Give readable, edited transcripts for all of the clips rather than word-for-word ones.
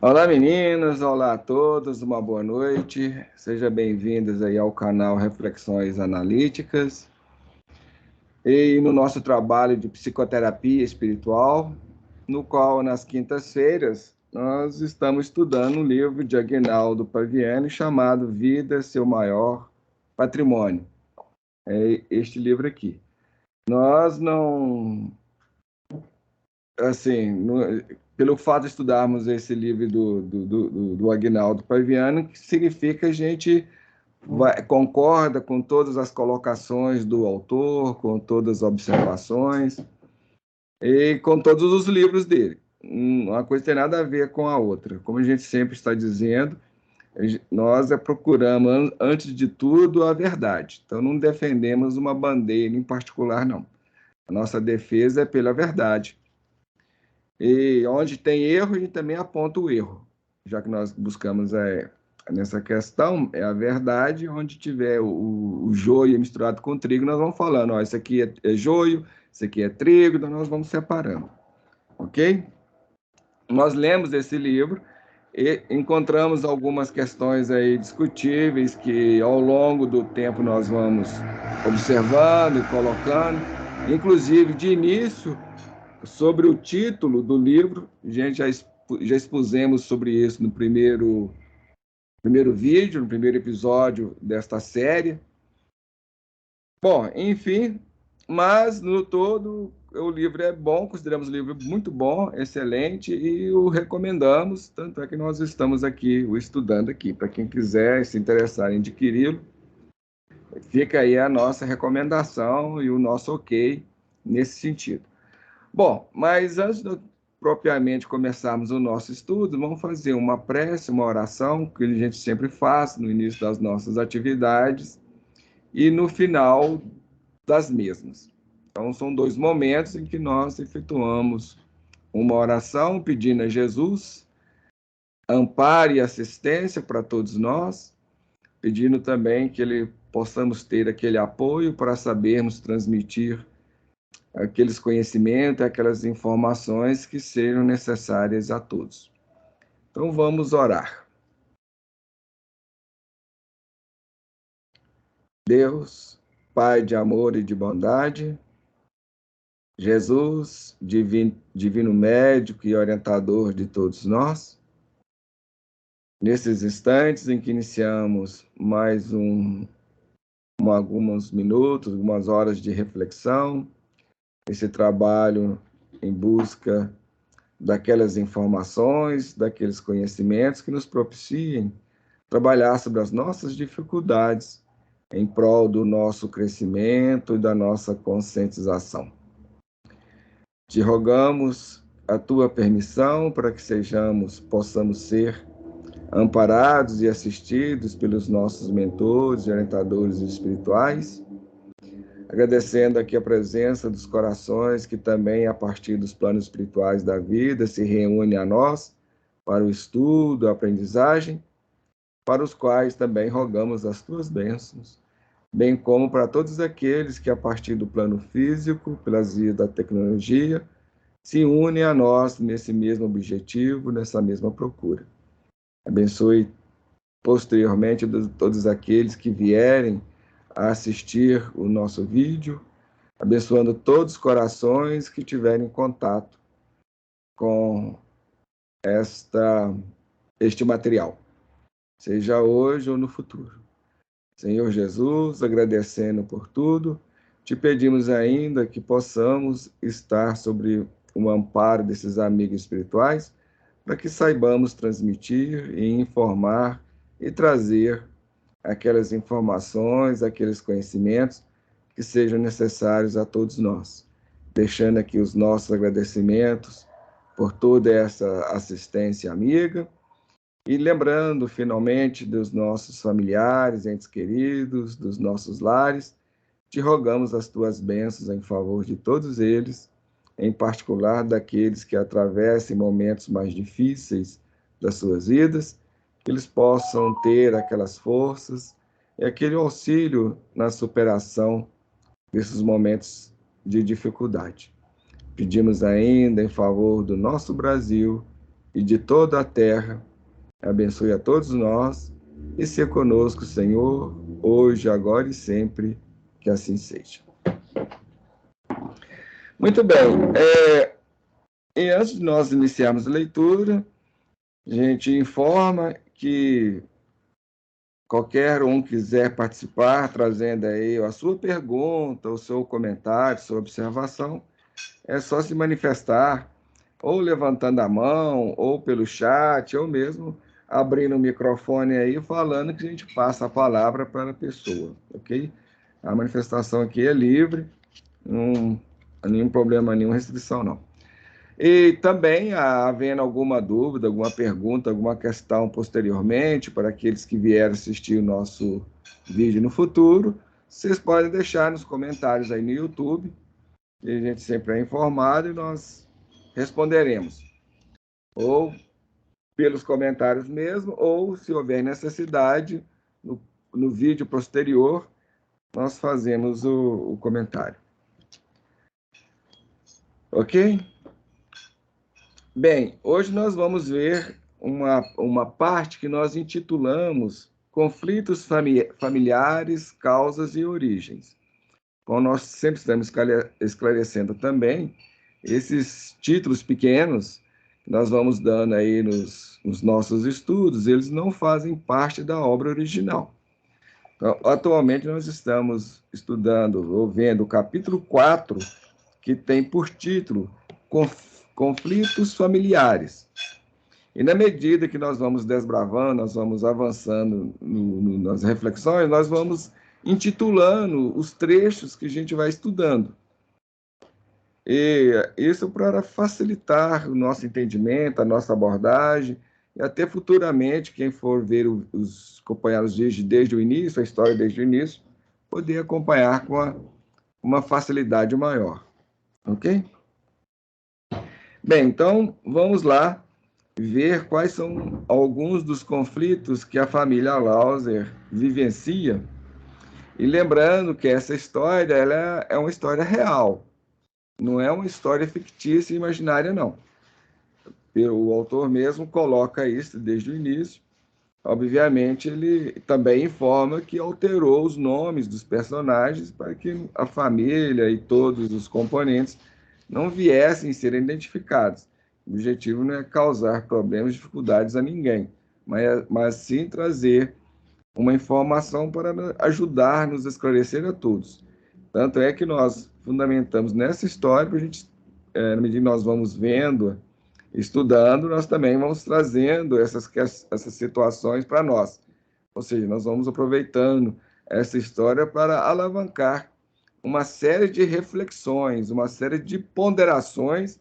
Olá meninas, olá a todos, uma boa noite. Sejam bem-vindos aí ao canal Reflexões Analíticas e no nosso trabalho de psicoterapia espiritual, no qual nas quintas-feiras nós estamos estudando um livro de Aguinaldo Paviani chamado Vida, Seu Maior Patrimônio. É este livro aqui. Nós não... assim, pelo fato de estudarmos esse livro do Aguinaldo Paviani, que significa que a gente concorda com todas as colocações do autor, com todas as observações e com todos os livros dele. Uma coisa tem nada a ver com a outra. Como a gente sempre está dizendo, nós procuramos, antes de tudo, a verdade. Então, não defendemos uma bandeira em particular, não. A nossa defesa é pela verdade. E onde tem erro, a gente também aponta o erro, já que nós buscamos nessa questão, é a verdade. Onde tiver o joio misturado com trigo, nós vamos falando, ó, isso aqui é joio, isso aqui é trigo, então nós vamos separando, ok? Nós lemos esse livro e encontramos algumas questões aí discutíveis que ao longo do tempo nós vamos observando e colocando, inclusive de início. Sobre o título do livro, a gente já expusemos sobre isso no primeiro vídeo, no primeiro episódio desta série. Bom, enfim, mas no todo o livro é bom, consideramos o livro muito bom, excelente, e o recomendamos, tanto é que nós estamos aqui, o estudando aqui. Para quem quiser se interessar em adquiri-lo, fica aí a nossa recomendação e o nosso ok nesse sentido. Bom, mas antes de propriamente começarmos o nosso estudo, vamos fazer uma prece, uma oração, que a gente sempre faz no início das nossas atividades e no final das mesmas. Então, são 2 momentos em que nós efetuamos uma oração pedindo a Jesus amparo e assistência para todos nós, pedindo também que ele possamos ter aquele apoio para sabermos transmitir aqueles conhecimentos, aquelas informações que sejam necessárias a todos. Então, vamos orar. Deus, Pai de amor e de bondade, Jesus, divino médico e orientador de todos nós, nesses instantes em que iniciamos mais alguns minutos, algumas horas de reflexão, esse trabalho em busca daquelas informações, daqueles conhecimentos que nos propiciem trabalhar sobre as nossas dificuldades em prol do nosso crescimento e da nossa conscientização. Te rogamos a tua permissão para que possamos ser amparados e assistidos pelos nossos mentores e orientadores espirituais, agradecendo aqui a presença dos corações que também, a partir dos planos espirituais da vida, se reúnem a nós para o estudo, a aprendizagem, para os quais também rogamos as tuas bênçãos, bem como para todos aqueles que, a partir do plano físico, pelas vias da tecnologia, se unem a nós nesse mesmo objetivo, nessa mesma procura. Abençoe posteriormente todos aqueles que vierem a assistir o nosso vídeo, abençoando todos os corações que tiverem contato com este material, seja hoje ou no futuro. Senhor Jesus, agradecendo por tudo, te pedimos ainda que possamos estar sobre o amparo desses amigos espirituais, para que saibamos transmitir e informar e trazer aquelas informações, aqueles conhecimentos que sejam necessários a todos nós. Deixando aqui os nossos agradecimentos por toda essa assistência amiga e lembrando, finalmente, dos nossos familiares, entes queridos, dos nossos lares, te rogamos as tuas bênçãos em favor de todos eles, em particular daqueles que atravessem momentos mais difíceis das suas vidas, que eles possam ter aquelas forças e aquele auxílio na superação nesses momentos de dificuldade. Pedimos ainda em favor do nosso Brasil e de toda a terra. Abençoe a todos nós e seja conosco, Senhor, hoje, agora e sempre, que assim seja. Muito bem. E antes de nós iniciarmos a leitura, a gente informa que qualquer um quiser participar, trazendo aí a sua pergunta, o seu comentário, sua observação, é só se manifestar, ou levantando a mão, ou pelo chat, ou mesmo abrindo o microfone aí, falando que a gente passa a palavra para a pessoa, ok? A manifestação aqui é livre, não há nenhum problema, nenhuma restrição, não. E também, havendo alguma dúvida, alguma pergunta, alguma questão posteriormente, para aqueles que vieram assistir o nosso vídeo no futuro, vocês podem deixar nos comentários aí no YouTube, e a gente sempre é informado e nós responderemos. Ou pelos comentários mesmo, ou se houver necessidade, no vídeo posterior, nós fazemos o comentário. Ok? Bem, hoje nós vamos ver uma parte que nós intitulamos Conflitos Familiares, Causas e Origens. Como nós sempre estamos esclarecendo também, esses títulos pequenos que nós vamos dando aí nos nossos estudos, eles não fazem parte da obra original. Então, atualmente nós estamos estudando, ou vendo o capítulo 4, que tem por título Conflitos Familiares. E na medida que nós vamos desbravando, nós vamos avançando nas reflexões, nós vamos intitulando os trechos que a gente vai estudando. E isso para facilitar o nosso entendimento, a nossa abordagem, e até futuramente, quem for ver os acompanhados desde o início, a história desde o início, poder acompanhar com uma facilidade maior. Ok? Bem, então vamos lá ver quais são alguns dos conflitos que a família Lauser vivencia. E lembrando que essa história ela é uma história real, não é uma história fictícia e imaginária, não. O autor mesmo coloca isso desde o início. Obviamente, ele também informa que alterou os nomes dos personagens para que a família e todos os componentes não viessem a ser identificados. O objetivo não é causar problemas, dificuldades a ninguém, mas sim trazer uma informação para ajudar-nos a esclarecer a todos. Tanto é que nós fundamentamos nessa história, para a gente, na medida que nós vamos vendo, estudando, nós também vamos trazendo essas situações para nós. Ou seja, nós vamos aproveitando essa história para alavancar uma série de reflexões, uma série de ponderações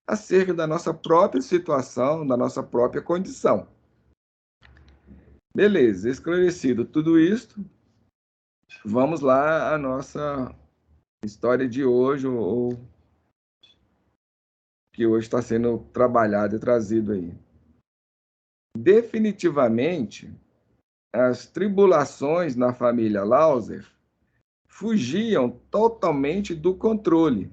acerca da nossa própria situação, da nossa própria condição. Beleza, esclarecido tudo isso, vamos lá à nossa história de hoje, ou que hoje está sendo trabalhado e trazido aí. Definitivamente, as tribulações na família Lauser fugiam totalmente do controle.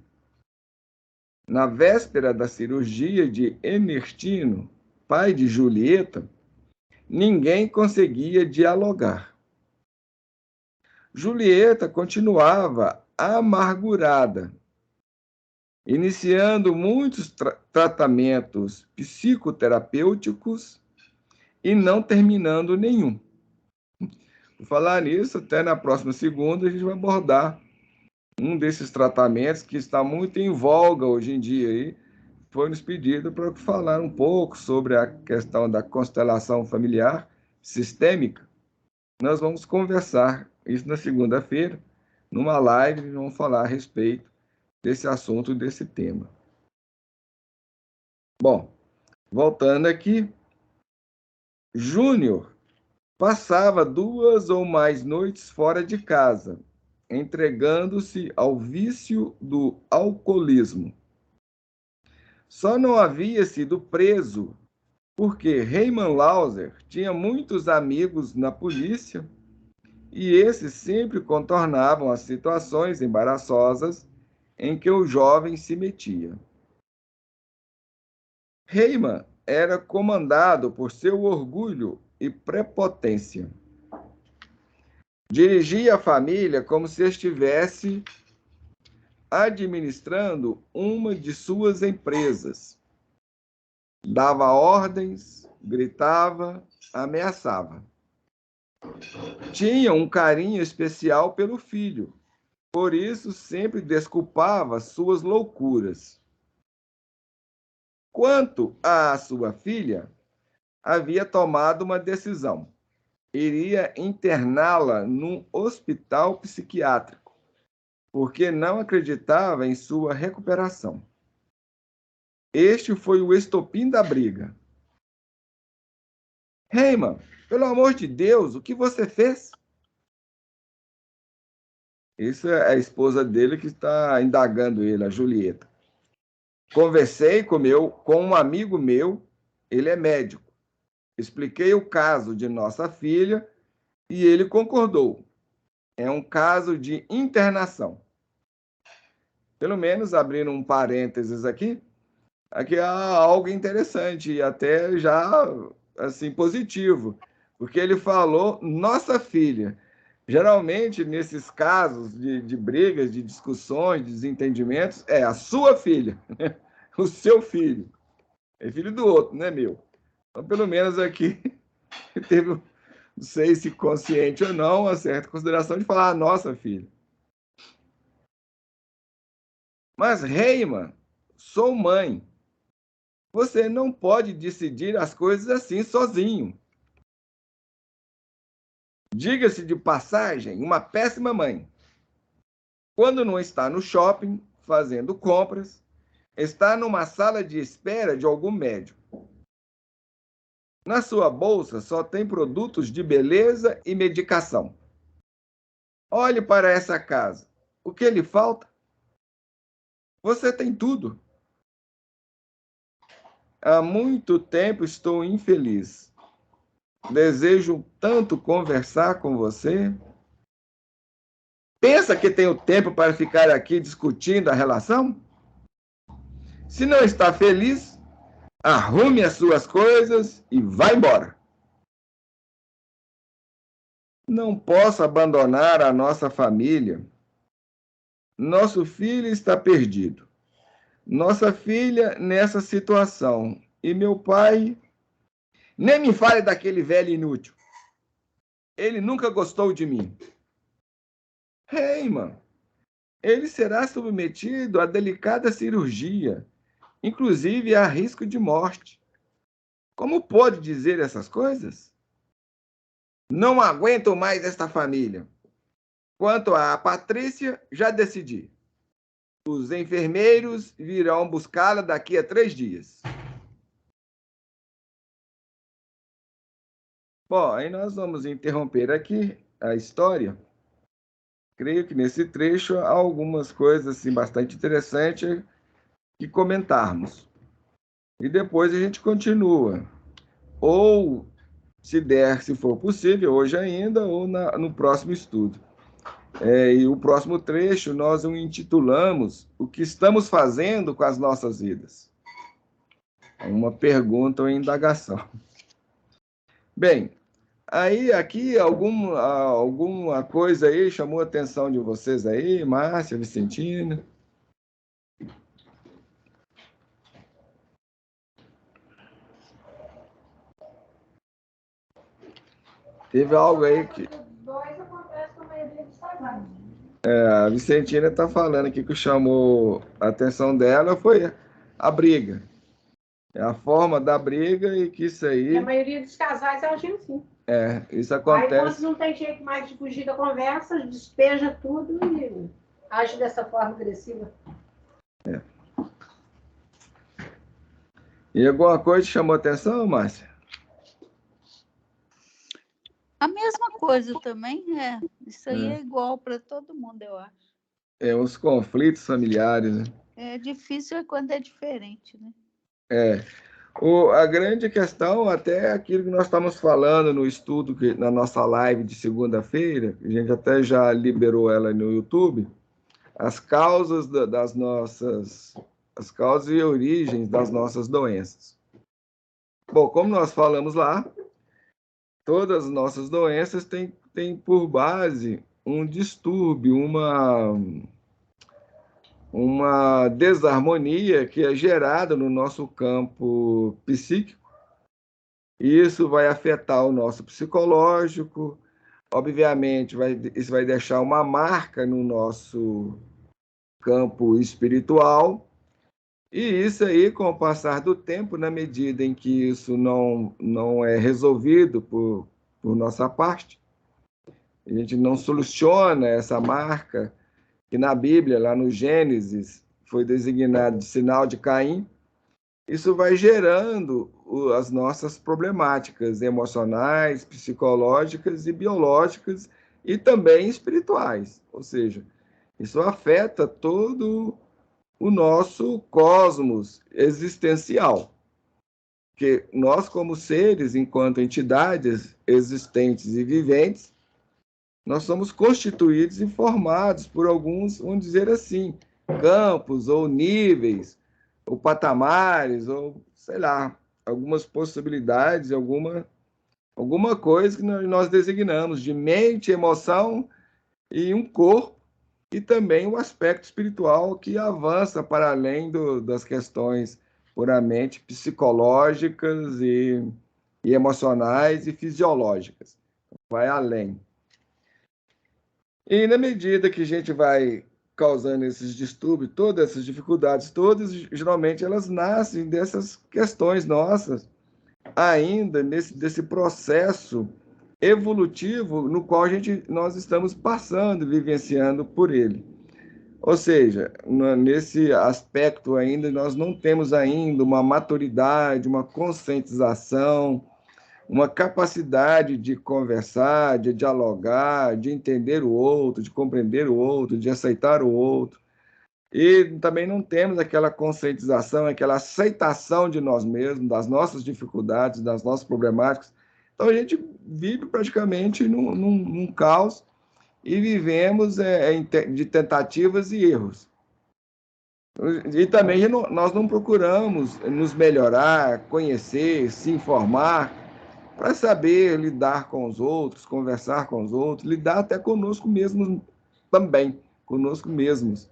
Na véspera da cirurgia de Ernestina, pai de Julieta, ninguém conseguia dialogar. Julieta continuava amargurada, iniciando muitos tratamentos psicoterapêuticos e não terminando nenhum. Por falar nisso, até na próxima segunda a gente vai abordar um desses tratamentos que está muito em voga hoje em dia. Aí foi nos pedido para falar um pouco sobre a questão da constelação familiar sistêmica. Nós vamos conversar isso na segunda-feira, numa live, e vamos falar a respeito desse assunto, desse tema. Bom, voltando aqui, Júnior passava 2 ou mais noites fora de casa, entregando-se ao vício do alcoolismo. Só não havia sido preso porque Raymond Lauser tinha muitos amigos na polícia e esses sempre contornavam as situações embaraçosas em que o jovem se metia. Heyman era comandado por seu orgulho e prepotência. Dirigia a família como se estivesse administrando uma de suas empresas. Dava ordens, gritava, ameaçava. Tinha um carinho especial pelo filho, por isso sempre desculpava suas loucuras. Quanto à sua filha, havia tomado uma decisão. Iria interná-la num hospital psiquiátrico, porque não acreditava em sua recuperação. Este foi o estopim da briga. Heyman, pelo amor de Deus, o que você fez? Isso é a esposa dele que está indagando ele, a Julieta. Conversei com um amigo meu, ele é médico. Expliquei o caso de nossa filha e ele concordou. É um caso de internação. Pelo menos, abrindo um parênteses aqui há algo interessante e até já assim positivo, porque ele falou nossa filha. Geralmente, nesses casos de brigas, de discussões, de desentendimentos, é a sua filha, né? O seu filho. É filho do outro, não é meu. Então, pelo menos aqui, teve, não sei se consciente ou não, uma certa consideração de falar a nossa filha. Mas, Heyman, sou mãe. Você não pode decidir as coisas assim sozinho. Diga-se de passagem, uma péssima mãe. Quando não está no shopping, fazendo compras, está numa sala de espera de algum médico. Na sua bolsa só tem produtos de beleza e medicação. Olhe para essa casa. O que lhe falta? Você tem tudo. Há muito tempo estou infeliz. Desejo tanto conversar com você. Pensa que tenho tempo para ficar aqui discutindo a relação? Se não está feliz, arrume as suas coisas e vá embora. Não posso abandonar a nossa família. Nosso filho está perdido. Nossa filha nessa situação. E meu pai. Nem me fale daquele velho inútil. Ele nunca gostou de mim. Heyman, ele será submetido a delicada cirurgia, inclusive a risco de morte. Como pode dizer essas coisas? Não aguento mais esta família. Quanto à Patrícia, já decidi. Os enfermeiros virão buscá-la daqui a 3 dias. Bom, aí nós vamos interromper aqui a história. Creio que nesse trecho há algumas coisas assim, bastante interessantes que comentarmos. E depois a gente continua. Ou, se der, se for possível, hoje ainda, ou no próximo estudo. E o próximo trecho nós o intitulamos O que estamos fazendo com as nossas vidas? Uma pergunta ou indagação. Bem, aí aqui alguma coisa aí chamou a atenção de vocês aí, Márcia, Vicentina? Teve algo aí que... Dois acontece com a maioria dos casais. A Vicentina está falando aqui que chamou a atenção dela foi a briga. É a forma da briga e que isso aí... E a maioria dos casais agem assim. Isso acontece... Aí, quando não tem jeito mais de fugir da conversa, despeja tudo e age dessa forma agressiva. E alguma coisa te chamou a atenção, Márcia? A mesma coisa também, Isso aí é igual para todo mundo, eu acho. Os conflitos familiares, né? É difícil quando é diferente, né? A grande questão, até aquilo que nós estamos falando no estudo, na nossa live de segunda-feira, a gente até já liberou ela no YouTube, as causas das nossas, as causas e origens das nossas doenças. Bom, como nós falamos lá, todas as nossas doenças têm por base um distúrbio, uma desarmonia que é gerada no nosso campo psíquico. E isso vai afetar o nosso psicológico, obviamente, isso vai deixar uma marca no nosso campo espiritual. E isso aí, com o passar do tempo, na medida em que isso não é resolvido por nossa parte, a gente não soluciona essa marca, que na Bíblia, lá no Gênesis, foi designado de sinal de Caim, isso vai gerando as nossas problemáticas emocionais, psicológicas e biológicas e também espirituais. Ou seja, isso afeta todo o nosso cosmos existencial. Porque nós, como seres, enquanto entidades existentes e viventes, nós somos constituídos e formados por alguns, vamos dizer assim, campos ou níveis, ou patamares, ou sei lá, algumas possibilidades, alguma coisa que nós designamos de mente, emoção e um corpo, e também o aspecto espiritual que avança para além das questões puramente psicológicas e emocionais e fisiológicas. Vai além. E na medida que a gente vai causando esses distúrbios, todas essas dificuldades, todas, geralmente elas nascem dessas questões nossas, ainda desse processo evolutivo no qual nós estamos passando, vivenciando por ele. Ou seja, nesse aspecto ainda, nós não temos ainda uma maturidade, uma conscientização, uma capacidade de conversar, de dialogar, de entender o outro, de compreender o outro, de aceitar o outro. E também não temos aquela conscientização, aquela aceitação de nós mesmos, das nossas dificuldades, das nossas problemáticas. Então a gente vive praticamente num caos e vivemos de tentativas e erros. E também nós não procuramos nos melhorar, conhecer, se informar, para saber lidar com os outros, conversar com os outros, lidar até conosco mesmos também, conosco mesmos,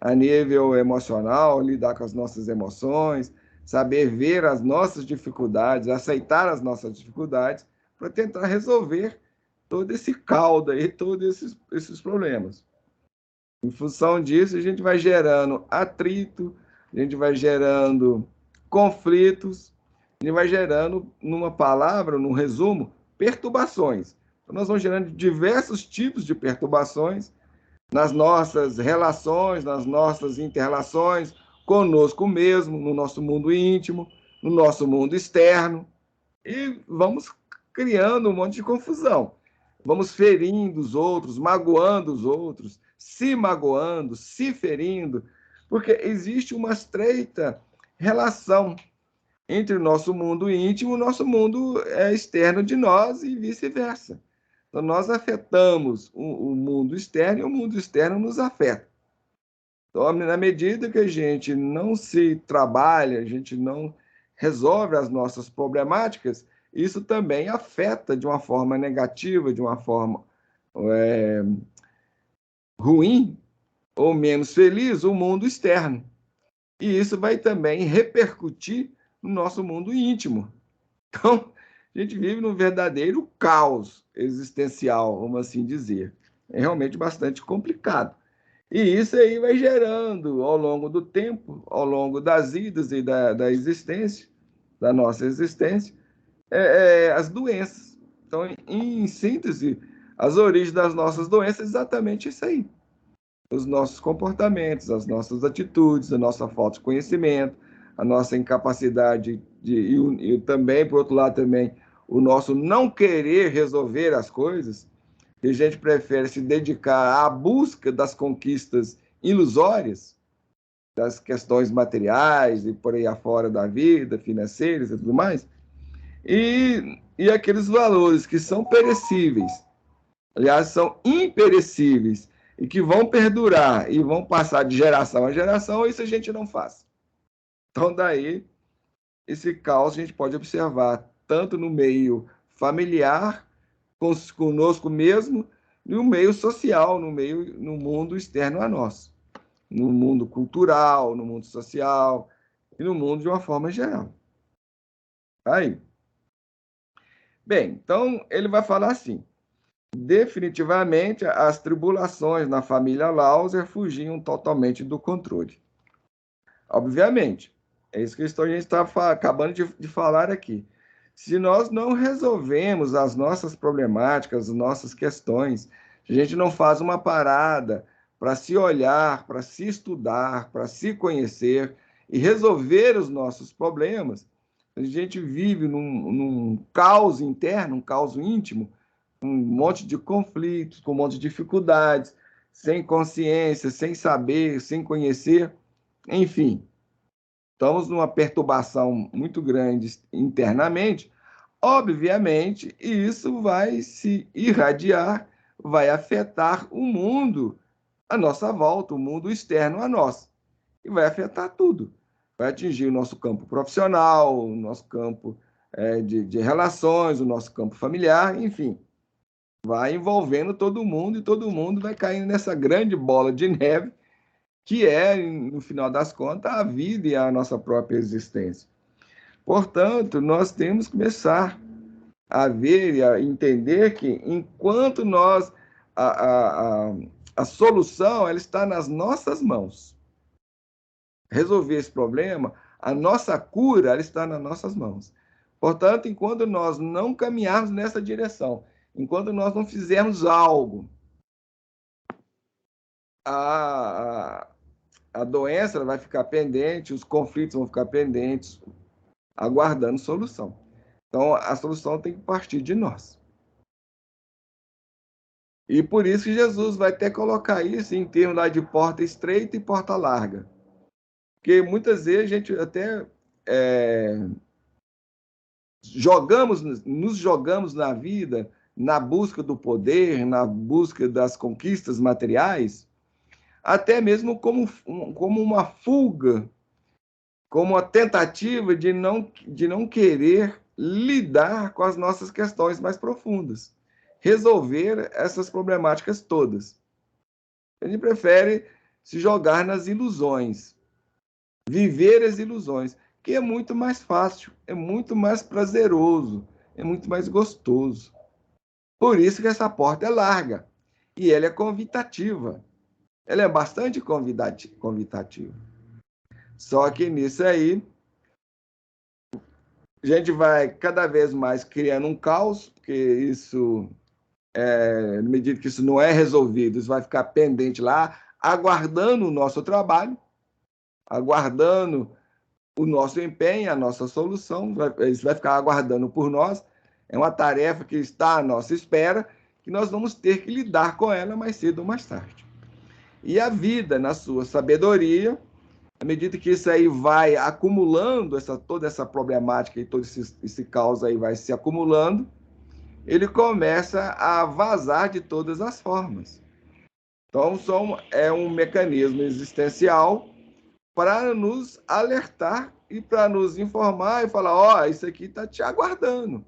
a nível emocional, lidar com as nossas emoções, saber ver as nossas dificuldades, aceitar as nossas dificuldades, para tentar resolver todo esse caldo aí, todos esses problemas. Em função disso, a gente vai gerando atrito, a gente vai gerando conflitos, a gente vai gerando, numa palavra, num resumo, perturbações. Então, nós vamos gerando diversos tipos de perturbações nas nossas relações, nas nossas inter-relações, conosco mesmo, no nosso mundo íntimo, no nosso mundo externo, e vamos criando um monte de confusão. Vamos ferindo os outros, magoando os outros, se magoando, se ferindo, porque existe uma estreita relação entre o nosso mundo íntimo e o nosso mundo externo de nós e vice-versa. Então, nós afetamos o mundo externo e o mundo externo nos afeta. Então, na medida que a gente não se trabalha, a gente não resolve as nossas problemáticas, isso também afeta de uma forma negativa, de uma forma ruim ou menos feliz o mundo externo. E isso vai também repercutir no nosso mundo íntimo. Então, a gente vive num verdadeiro caos existencial, vamos assim dizer. É realmente bastante complicado. E isso aí vai gerando, ao longo do tempo, ao longo das idas e da existência, da nossa existência, as doenças. Então, em síntese, as origens das nossas doenças é exatamente isso aí. Os nossos comportamentos, as nossas atitudes, a nossa falta de conhecimento, a nossa incapacidade e também, por outro lado, também o nosso não querer resolver as coisas, que a gente prefere se dedicar à busca das conquistas ilusórias, das questões materiais e por aí afora da vida, financeiras e tudo mais, e aqueles valores que são perecíveis, aliás, são imperecíveis, e que vão perdurar e vão passar de geração a geração, isso a gente não faz. Então, daí, esse caos a gente pode observar tanto no meio familiar, conosco mesmo, no meio social, no mundo externo a nós, no mundo cultural, no mundo social e no mundo de uma forma geral. Aí. Bem, então ele vai falar assim: definitivamente as tribulações na família Lauser fugiam totalmente do controle. Obviamente, é isso que a gente está acabando de falar aqui. Se nós não resolvemos as nossas problemáticas, as nossas questões, se a gente não faz uma parada para se olhar, para se estudar, para se conhecer e resolver os nossos problemas, a gente vive num caos interno, um caos íntimo, um monte de conflitos, com um monte de dificuldades, sem consciência, sem saber, sem conhecer, enfim. Estamos numa perturbação muito grande internamente, obviamente, e isso vai se irradiar, vai afetar o mundo à nossa volta, o mundo externo a nós, e vai afetar tudo. Vai atingir o nosso campo profissional, o nosso campo de relações, o nosso campo familiar, enfim. Vai envolvendo todo mundo e todo mundo vai caindo nessa grande bola de neve que é, no final das contas, a vida e a nossa própria existência. Portanto, nós temos que começar a ver e a entender que, enquanto nós, a solução ela está nas nossas mãos. Resolver esse problema, a nossa cura ela está nas nossas mãos. Portanto, enquanto nós não caminharmos nessa direção, enquanto nós não fizermos algo, a doença vai ficar pendente, os conflitos vão ficar pendentes, aguardando solução. Então, a solução tem que partir de nós. E por isso que Jesus vai até colocar isso em termos lá de porta estreita e porta larga. Porque muitas vezes a gente até nos jogamos na vida, na busca do poder, na busca das conquistas materiais, até mesmo como uma fuga, como uma tentativa de não querer lidar com as nossas questões mais profundas, resolver essas problemáticas todas. A gente prefere se jogar nas ilusões, viver as ilusões, que é muito mais fácil, é muito mais prazeroso, é muito mais gostoso. Por isso que essa porta é larga e ela é convidativa. Ela é bastante convidativa. Só que nisso aí, a gente vai cada vez mais criando um caos, porque isso, na medida que isso não é resolvido, isso vai ficar pendente lá, aguardando o nosso trabalho, aguardando o nosso empenho, a nossa solução, isso vai ficar aguardando por nós. É uma tarefa que está à nossa espera, que nós vamos ter que lidar com ela mais cedo ou mais tarde. E a vida, na sua sabedoria, à medida que isso aí vai acumulando, toda essa problemática e todo esse caos aí vai se acumulando, ele começa a vazar de todas as formas. Então, é um mecanismo existencial para nos alertar e para nos informar e falar, ó, isso aqui está te aguardando.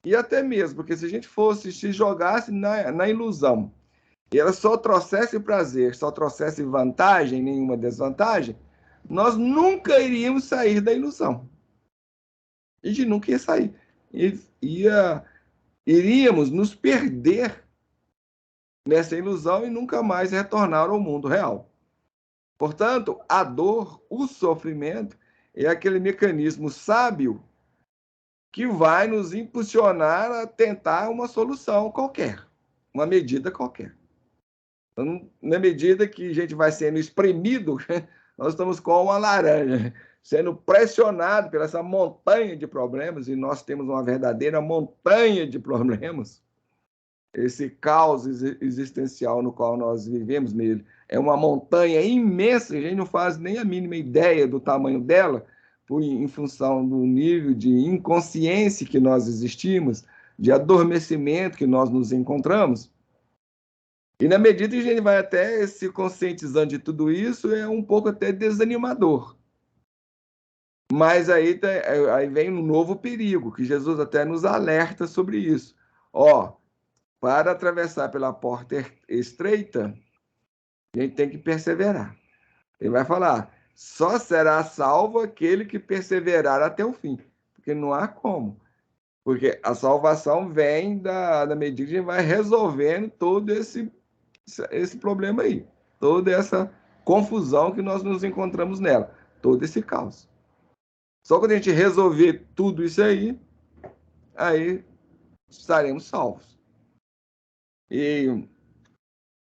E até mesmo, porque se a gente se jogasse na ilusão, e ela só trouxesse prazer, só trouxesse vantagem, nenhuma desvantagem, nós nunca iríamos sair da ilusão. A gente nunca ia sair. Iríamos nos perder nessa ilusão e nunca mais retornar ao mundo real. Portanto, a dor, o sofrimento, é aquele mecanismo sábio que vai nos impulsionar a tentar uma solução qualquer, uma medida qualquer. Então, na medida que a gente vai sendo espremido, nós estamos com uma laranja, sendo pressionado por essa montanha de problemas, e nós temos uma verdadeira montanha de problemas. Esse caos existencial no qual nós vivemos nele é uma montanha imensa, a gente não faz nem a mínima ideia do tamanho dela, em função do nível de inconsciência que nós existimos, de adormecimento que nós nos encontramos. E na medida que a gente vai até se conscientizando de tudo isso, é um pouco até desanimador. Mas aí vem um novo perigo, que Jesus até nos alerta sobre isso. Ó, para atravessar pela porta estreita, a gente tem que perseverar. Ele vai falar, só será salvo aquele que perseverar até o fim, porque não há como. Porque a salvação vem da medida que a gente vai resolvendo todo esse problema aí, toda essa confusão que nós nos encontramos nela, todo esse caos. Só quando a gente resolver tudo isso aí estaremos salvos. E,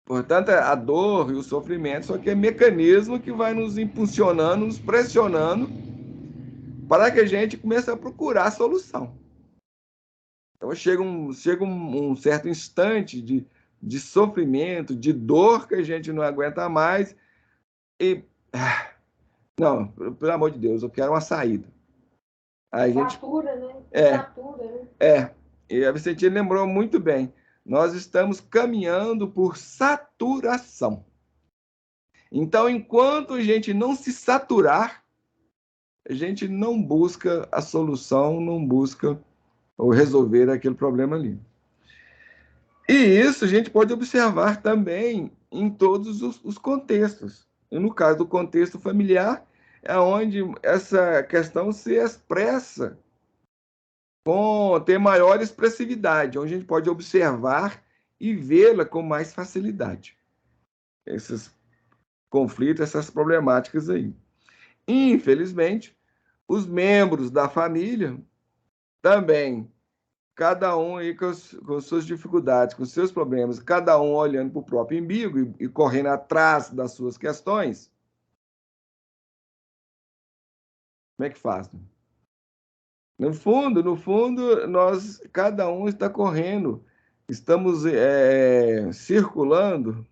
portanto, a dor e o sofrimento só que é mecanismo que vai nos impulsionando, nos pressionando para que a gente comece a procurar a solução. Então, chega um certo instante de sofrimento, de dor que a gente não aguenta mais e... Não, pelo amor de Deus, eu quero uma saída. A gente... Satura, né? Satura, né? E a Vicentina lembrou muito bem. Nós estamos caminhando por saturação. Então, enquanto a gente não se saturar, a gente não busca a solução, não busca ou resolver aquele problema ali. E isso a gente pode observar também em todos os contextos. E no caso do contexto familiar, é onde essa questão se expressa ter maior expressividade, onde a gente pode observar e vê-la com mais facilidade. Esses conflitos, essas problemáticas aí. Infelizmente, os membros da família também, cada um aí com suas dificuldades, com seus problemas, cada um olhando para o próprio umbigo e correndo atrás das suas questões. Como é que faz? No fundo, nós, cada um está correndo, estamos circulando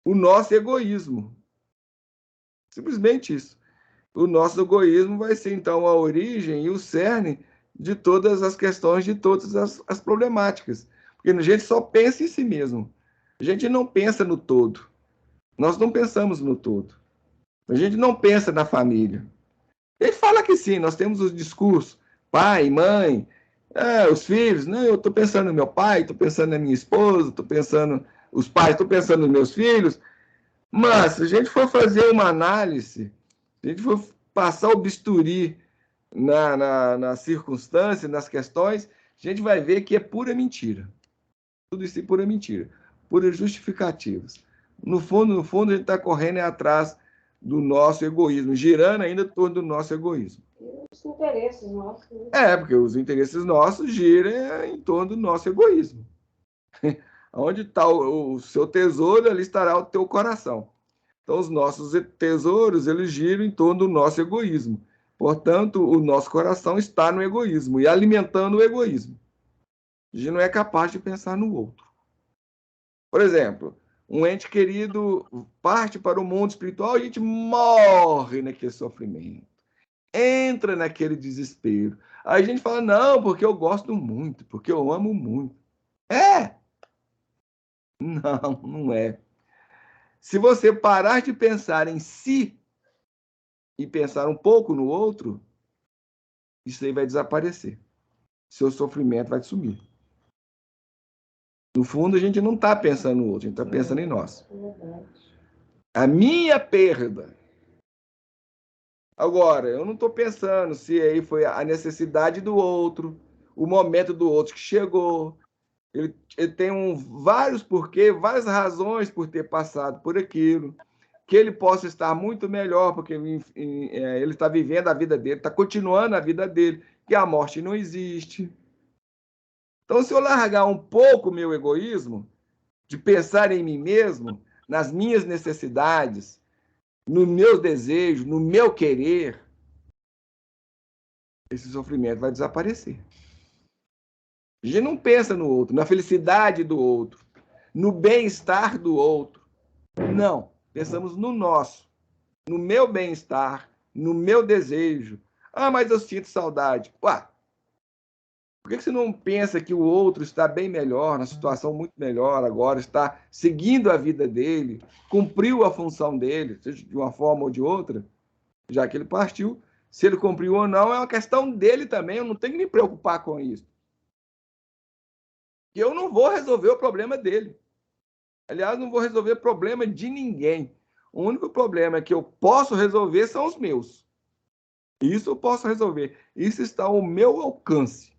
o nosso egoísmo. Simplesmente isso. O nosso egoísmo vai ser, então, a origem e o cerne de todas as questões, de todas as problemáticas. Porque a gente só pensa em si mesmo. A gente não pensa no todo. Nós não pensamos no todo. A gente não pensa na família. A gente fala que sim, nós temos os discursos, pai, mãe, os filhos. Não, eu estou pensando no meu pai, estou pensando na minha esposa, estou pensando os pais, estou pensando nos meus filhos. Mas, se a gente for fazer uma análise, se a gente for passar o bisturi na circunstância, nas questões, a gente vai ver que é pura mentira. Tudo isso é pura mentira, puras justificativas. No fundo, a gente está correndo atrás do nosso egoísmo, girando ainda todo o nosso egoísmo. Os interesses nossos. Né? Porque os interesses nossos giram em torno do nosso egoísmo. Onde está o seu tesouro, ali estará o teu coração. Então, os nossos tesouros, eles giram em torno do nosso egoísmo. Portanto, o nosso coração está no egoísmo e alimentando o egoísmo. A gente não é capaz de pensar no outro. Por exemplo, um ente querido parte para o mundo espiritual e a gente morre naquele sofrimento. Entra naquele desespero. Aí a gente fala, não, porque eu gosto muito, porque eu amo muito. Não, não é. Se você parar de pensar em si e pensar um pouco no outro, isso aí vai desaparecer. Seu sofrimento vai sumir. No fundo, a gente não está pensando no outro, a gente está pensando em nós. A minha perda. Agora, eu não estou pensando se aí foi a necessidade do outro, o momento do outro que chegou. Ele tem vários porquês, várias razões por ter passado por aquilo. Que ele possa estar muito melhor, porque ele está vivendo a vida dele, está continuando a vida dele, que a morte não existe. Então, se eu largar um pouco o meu egoísmo, de pensar em mim mesmo, nas minhas necessidades, no meu desejo, no meu querer, esse sofrimento vai desaparecer. A gente não pensa no outro, na felicidade do outro, no bem-estar do outro. Não. Pensamos no nosso, no meu bem-estar, no meu desejo. Ah, mas eu sinto saudade. Ué, por que você não pensa que o outro está bem melhor, na situação muito melhor agora, está seguindo a vida dele, cumpriu a função dele, seja de uma forma ou de outra, já que ele partiu? Se ele cumpriu ou não, é uma questão dele também, eu não tenho que me preocupar com isso. Eu não vou resolver o problema dele. Aliás, não vou resolver problema de ninguém. O único problema que eu posso resolver são os meus. Isso eu posso resolver. Isso está ao meu alcance.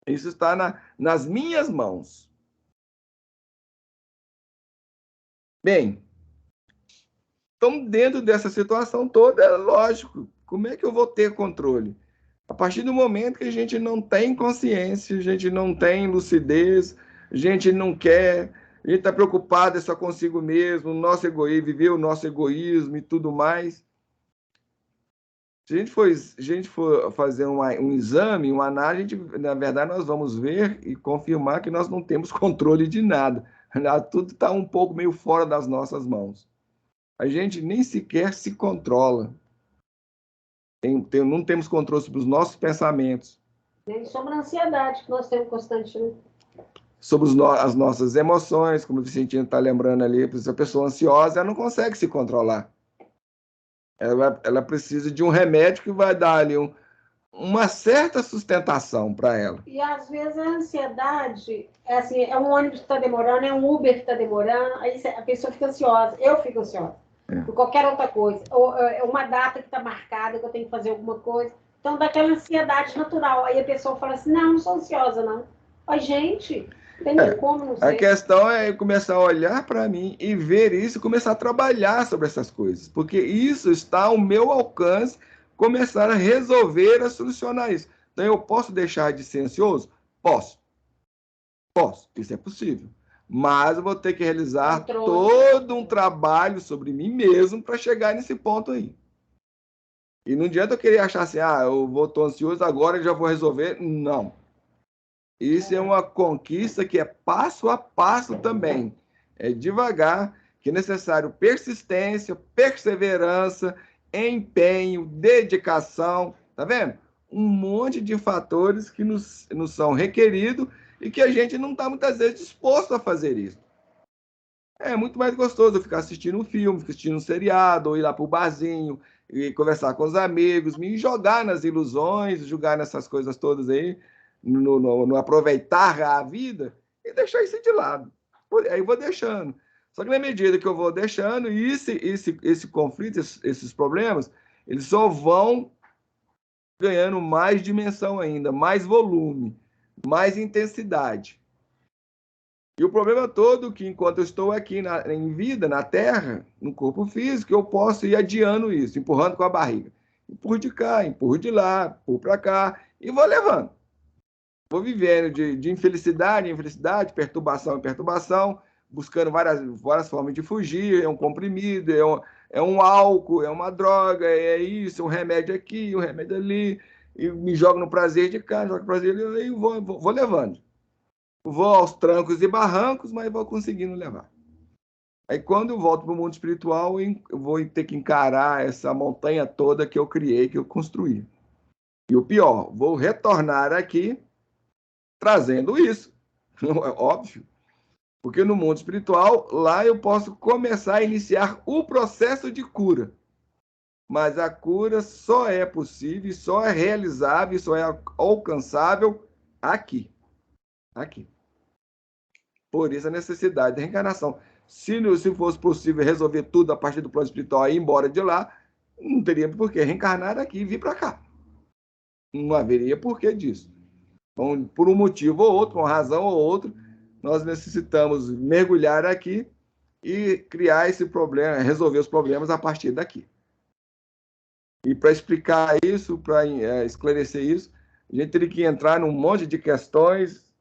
Isso está nas minhas mãos. Bem, então, dentro dessa situação toda, é lógico, como é que eu vou ter controle? A partir do momento que a gente não tem consciência, a gente não tem lucidez, a gente não quer, a gente está preocupado só consigo mesmo, o nosso egoísmo, viver o nosso egoísmo e tudo mais. Se a gente for fazer um exame, uma análise, na verdade, nós vamos ver e confirmar que nós não temos controle de nada. Tudo está um pouco meio fora das nossas mãos. A gente nem sequer se controla. Não temos controle sobre os nossos pensamentos. Nem sobre a ansiedade que nós temos constantemente. Sobre as nossas emoções, como o Vicentinho está lembrando ali. A pessoa ansiosa, ela não consegue se controlar. Ela precisa de um remédio que vai dar ali uma certa sustentação para ela. E às vezes a ansiedade é assim, é um ônibus que está demorando, é um Uber que está demorando, aí a pessoa fica ansiosa, eu fico ansiosa. Por qualquer outra coisa. Ou é uma data que está marcada, que eu tenho que fazer alguma coisa. Então dá aquela ansiedade natural. Aí a pessoa fala assim, não sou ansiosa, não. Mas, gente, não tem como não ser. A questão é começar a olhar para mim e ver isso e começar a trabalhar sobre essas coisas. Porque isso está ao meu alcance, começar a resolver, a solucionar isso. Então, eu posso deixar de ser ansioso? Posso. Posso. Isso é possível. Mas eu vou ter que realizar todo um trabalho sobre mim mesmo para chegar nesse ponto aí. E não adianta eu querer achar assim, eu estou ansioso agora e já vou resolver. Não. Isso é uma conquista que é passo a passo também. É devagar, que é necessário persistência, perseverança, empenho, dedicação. Tá vendo? Um monte de fatores que nos são requeridos e que a gente não está muitas vezes disposto a fazer isso. É muito mais gostoso ficar assistindo um filme, assistindo um seriado, ou ir lá para o barzinho e conversar com os amigos, me jogar nas ilusões, jogar nessas coisas todas aí, no aproveitar a vida e deixar isso de lado. Aí eu vou deixando. Só que na medida que eu vou deixando, esse conflito, esses problemas, eles só vão ganhando mais dimensão ainda, mais volume, mais intensidade. E o problema todo é que, enquanto eu estou aqui em vida, na Terra, no corpo físico, eu posso ir adiando isso, empurrando com a barriga. Empurro de cá, empurro de lá, empurro para cá, e vou levando. Vou vivendo de infelicidade em infelicidade, perturbação em perturbação, buscando várias formas de fugir. É um comprimido, é um álcool, é uma droga, é isso, é um remédio aqui, um remédio ali, e me jogo no prazer de cá, jogo no prazer ali, e vou levando. Vou aos trancos e barrancos, mas vou conseguindo levar. Aí, quando eu volto para o mundo espiritual, eu vou ter que encarar essa montanha toda que eu criei, que eu construí. E o pior, vou retornar aqui trazendo isso. É óbvio. Porque no mundo espiritual, lá eu posso começar a iniciar o processo de cura. Mas a cura só é possível, só é realizável, só é alcançável aqui. Aqui. Por isso a necessidade da reencarnação. Se fosse possível resolver tudo a partir do plano espiritual e ir embora de lá, não teria por que reencarnar aqui e vir para cá. Não haveria porquê disso. Então, por um motivo ou outro, uma razão ou outra, nós necessitamos mergulhar aqui e criar esse problema, resolver os problemas a partir daqui. E para explicar isso, para esclarecer isso, a gente teria que entrar num monte de questões,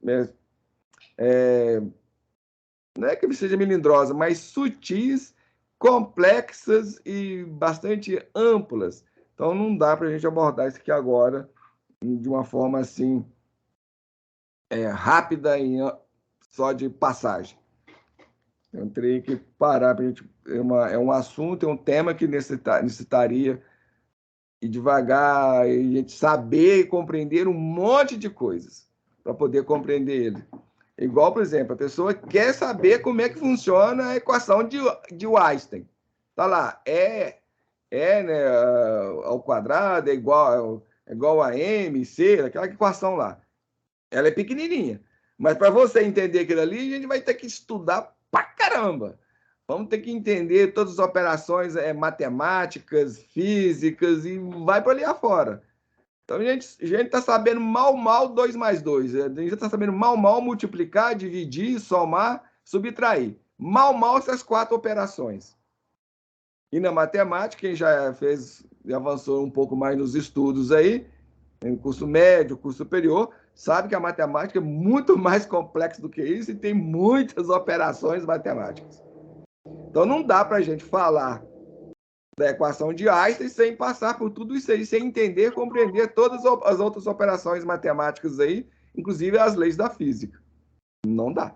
não é que seja melindrosa, mas sutis, complexas e bastante amplas. Então, não dá para a gente abordar isso aqui agora de uma forma assim rápida e só de passagem. Eu teria que parar para a gente. É um assunto, é um tema que necessitaria ir devagar, e a gente saber e compreender um monte de coisas para poder compreender ele. Igual, por exemplo, a pessoa quer saber como é que funciona a equação de Einstein. Está lá, né, ao quadrado é igual a MC, aquela equação lá. Ela é pequenininha. Mas para você entender aquilo ali, a gente vai ter que estudar pra caramba. Vamos ter que entender todas as operações matemáticas, físicas, e vai para ali afora. Então, a gente está sabendo mal 2 mais 2. A gente está sabendo mal multiplicar, dividir, somar, subtrair. Mal essas 4 operações. E na matemática, quem já avançou um pouco mais nos estudos aí, em curso médio, curso superior, sabe que a matemática é muito mais complexa do que isso e tem muitas operações matemáticas. Então, não dá para a gente falar da equação de Einstein sem passar por tudo isso aí, sem entender, compreender todas as outras operações matemáticas aí, inclusive as leis da física. Não dá.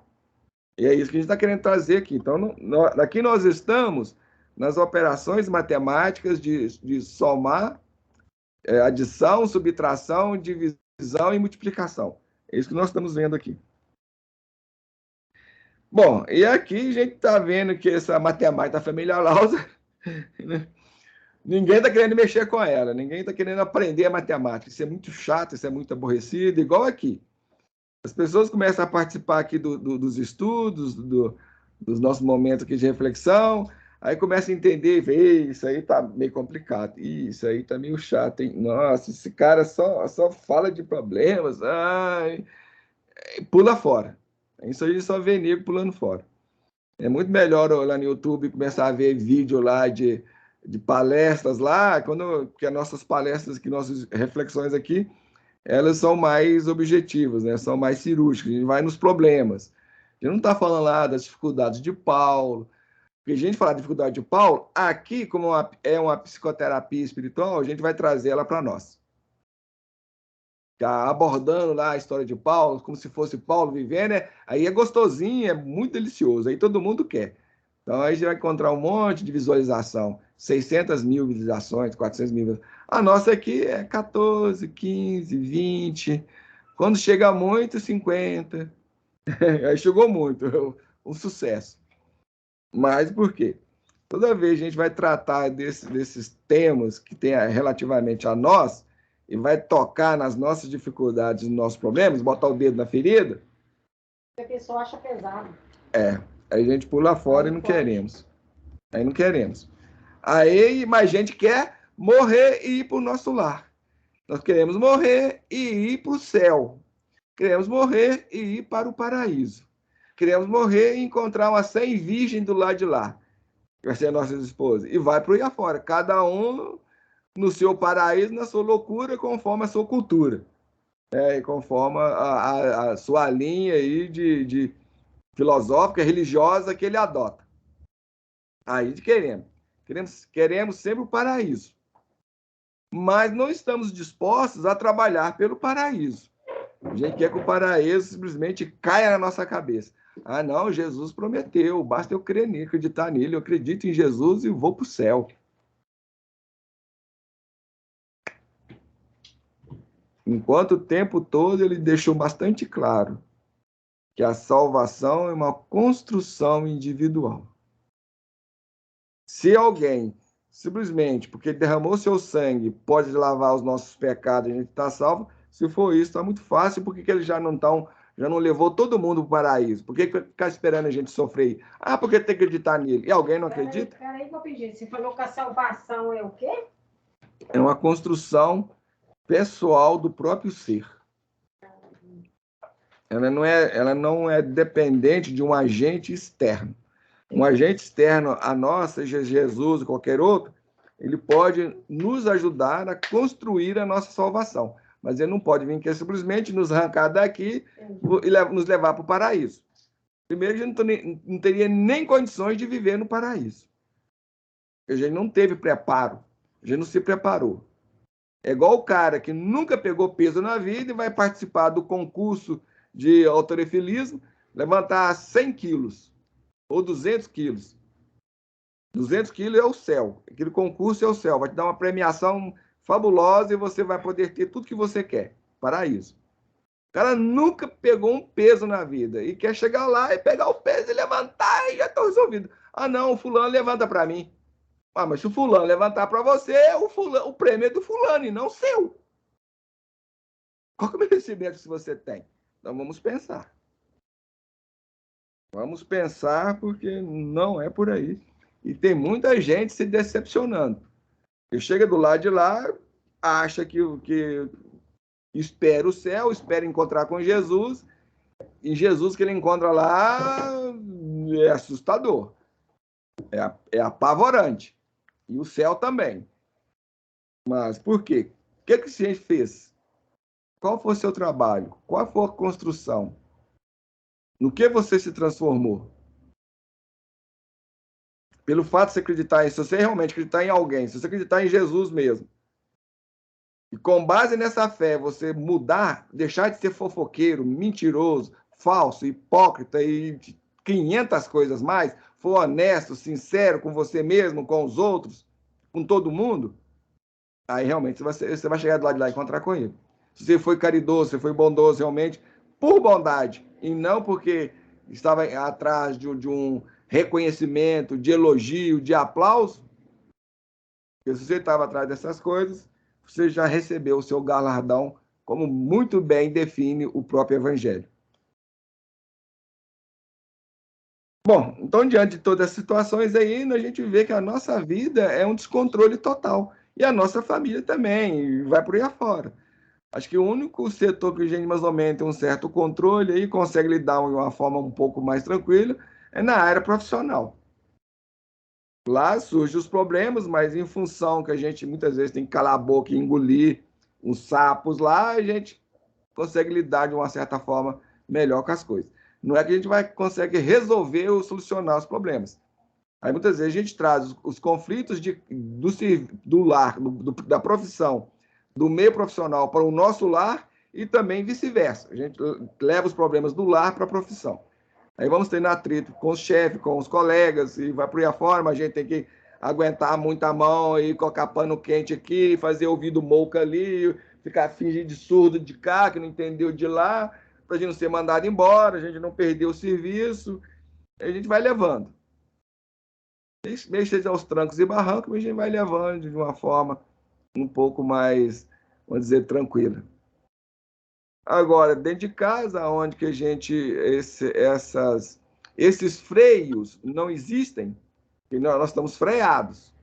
E é isso que a gente está querendo trazer aqui. Então, aqui nós estamos nas operações matemáticas de somar, adição, subtração, divisão e multiplicação. É isso que nós estamos vendo aqui. Bom, e aqui a gente está vendo que essa matemática da família Lausa, né? Ninguém está querendo mexer com ela, ninguém está querendo aprender a matemática. Isso é muito chato, isso é muito aborrecido, igual aqui. As pessoas começam a participar aqui dos estudos, dos nossos momentos aqui de reflexão, aí começam a entender, vê, isso aí está meio complicado, isso aí está meio chato, hein? Nossa, esse cara só fala de problemas, ai, pula fora. Isso aí só vê nego pulando fora. É muito melhor lá no YouTube começar a ver vídeo lá de palestras lá, que as nossas palestras, que nossas reflexões aqui, elas são mais objetivas, né? São mais cirúrgicas, a gente vai nos problemas. A gente não está falando lá das dificuldades de Paulo, porque a gente falar de dificuldade de Paulo, aqui, como é uma psicoterapia espiritual, a gente vai trazer ela para nós. Abordando lá a história de Paulo, como se fosse Paulo vivendo, né? Aí é gostosinho, é muito delicioso, aí todo mundo quer. Então, aí a gente vai encontrar um monte de visualização, 600 mil visualizações, 400 mil. A nossa aqui é 14, 15, 20. Quando chega muito, 50. Aí chegou muito, um sucesso. Mas por quê? Toda vez a gente vai tratar desses temas que tem relativamente a nós, e vai tocar nas nossas dificuldades, nos nossos problemas, botar o dedo na ferida. A pessoa acha pesado. Aí a gente pula fora e não queremos. Aí não queremos. Aí, mais gente quer morrer e ir para o nosso lar. Nós queremos morrer e ir para o céu. Queremos morrer e ir para o paraíso. Queremos morrer e encontrar uma 100 virgem do lado de lá, que vai ser a nossa esposa. E vai para o ir afora. Cada um no seu paraíso, na sua loucura, conforme a sua cultura. E conforme a sua linha aí de filosófica, religiosa que ele adota. Aí queremos sempre o paraíso. Mas não estamos dispostos a trabalhar pelo paraíso. A gente quer que o paraíso simplesmente caia na nossa cabeça. Ah, não, Jesus prometeu, basta eu crer nele, acreditar nele, eu acredito em Jesus e vou para o céu. Enquanto o tempo todo ele deixou bastante claro que a salvação é uma construção individual. Se alguém, simplesmente porque derramou seu sangue, pode lavar os nossos pecados e a gente está salvo, se for isso, está muito fácil, porque eles já não levou todo mundo para o paraíso? Por que ficar esperando a gente sofrer? Ah, porque tem que acreditar nele. E alguém não acredita? Peraí, você falou que a salvação é o quê? É uma construção pessoal do próprio ser. Ela não é dependente de um agente externo. Um agente externo a nós, seja Jesus ou qualquer outro, ele pode nos ajudar a construir a nossa salvação. Mas ele não pode vir aqui simplesmente nos arrancar daqui e nos levar para o paraíso. Primeiro, a gente não teria nem condições de viver no paraíso. A gente não teve preparo. A gente não se preparou. É igual o cara que nunca pegou peso na vida e vai participar do concurso de halterofilismo, levantar 100 quilos. ou 200 quilos. 200 quilos é o céu. Aquele concurso é o céu. Vai te dar uma premiação fabulosa e você vai poder ter tudo que você quer. Paraíso. O cara nunca pegou um peso na vida e quer chegar lá e pegar o peso e levantar e já está resolvido. Ah, não, o fulano levanta para mim. Ah, mas se o fulano levantar para você, o prêmio é do fulano e não seu. Qual que é o merecimento que você tem? Então vamos pensar. Vamos pensar porque não é por aí. E tem muita gente se decepcionando. E chega do lado de lá, acha que espera o céu, espera encontrar com Jesus, e Jesus que ele encontra lá é assustador, é apavorante, e o céu também. Mas por quê? O que a gente fez? Qual foi o seu trabalho? Qual foi a construção? No que você se transformou? Pelo fato de você acreditar em, se você realmente acreditar em alguém, se você acreditar em Jesus mesmo, e com base nessa fé, você mudar, deixar de ser fofoqueiro, mentiroso, falso, hipócrita e 500 coisas mais, for honesto, sincero com você mesmo, com os outros, com todo mundo, aí realmente você vai chegar do lado de lá e encontrar com ele. Se você foi caridoso, se foi bondoso realmente, por bondade, e não porque estava atrás de um reconhecimento, de elogio, de aplauso, porque se você estava atrás dessas coisas, você já recebeu o seu galardão, como muito bem define o próprio Evangelho. Bom, então, diante de todas as situações aí, a gente vê que a nossa vida é um descontrole total. E a nossa família também, e vai por aí afora. Acho que o único setor que a gente mais ou menos tem um certo controle aí, consegue lidar de uma forma um pouco mais tranquila, é na área profissional. Lá surgem os problemas, mas em função que a gente muitas vezes tem que calar a boca e engolir os sapos lá, a gente consegue lidar de uma certa forma melhor com as coisas. Não é que a gente consegue resolver ou solucionar os problemas. Aí muitas vezes a gente traz os conflitos do lar, da profissão, do meio profissional para o nosso lar e também vice-versa. A gente leva os problemas do lar para a profissão. Aí vamos tendo atrito com o chefe, com os colegas, e vai por aí afora, a gente tem que aguentar muita mão e colocar pano quente aqui, fazer ouvido mouca ali, ficar fingindo de surdo de cá, que não entendeu de lá, para a gente não ser mandado embora, a gente não perder o serviço, a gente vai levando. Meio seja aos trancos e barrancos, mas a gente vai levando de uma forma um pouco mais, vamos dizer, tranquila. Agora, dentro de casa, onde que a gente, esses freios não existem, e nós estamos freados.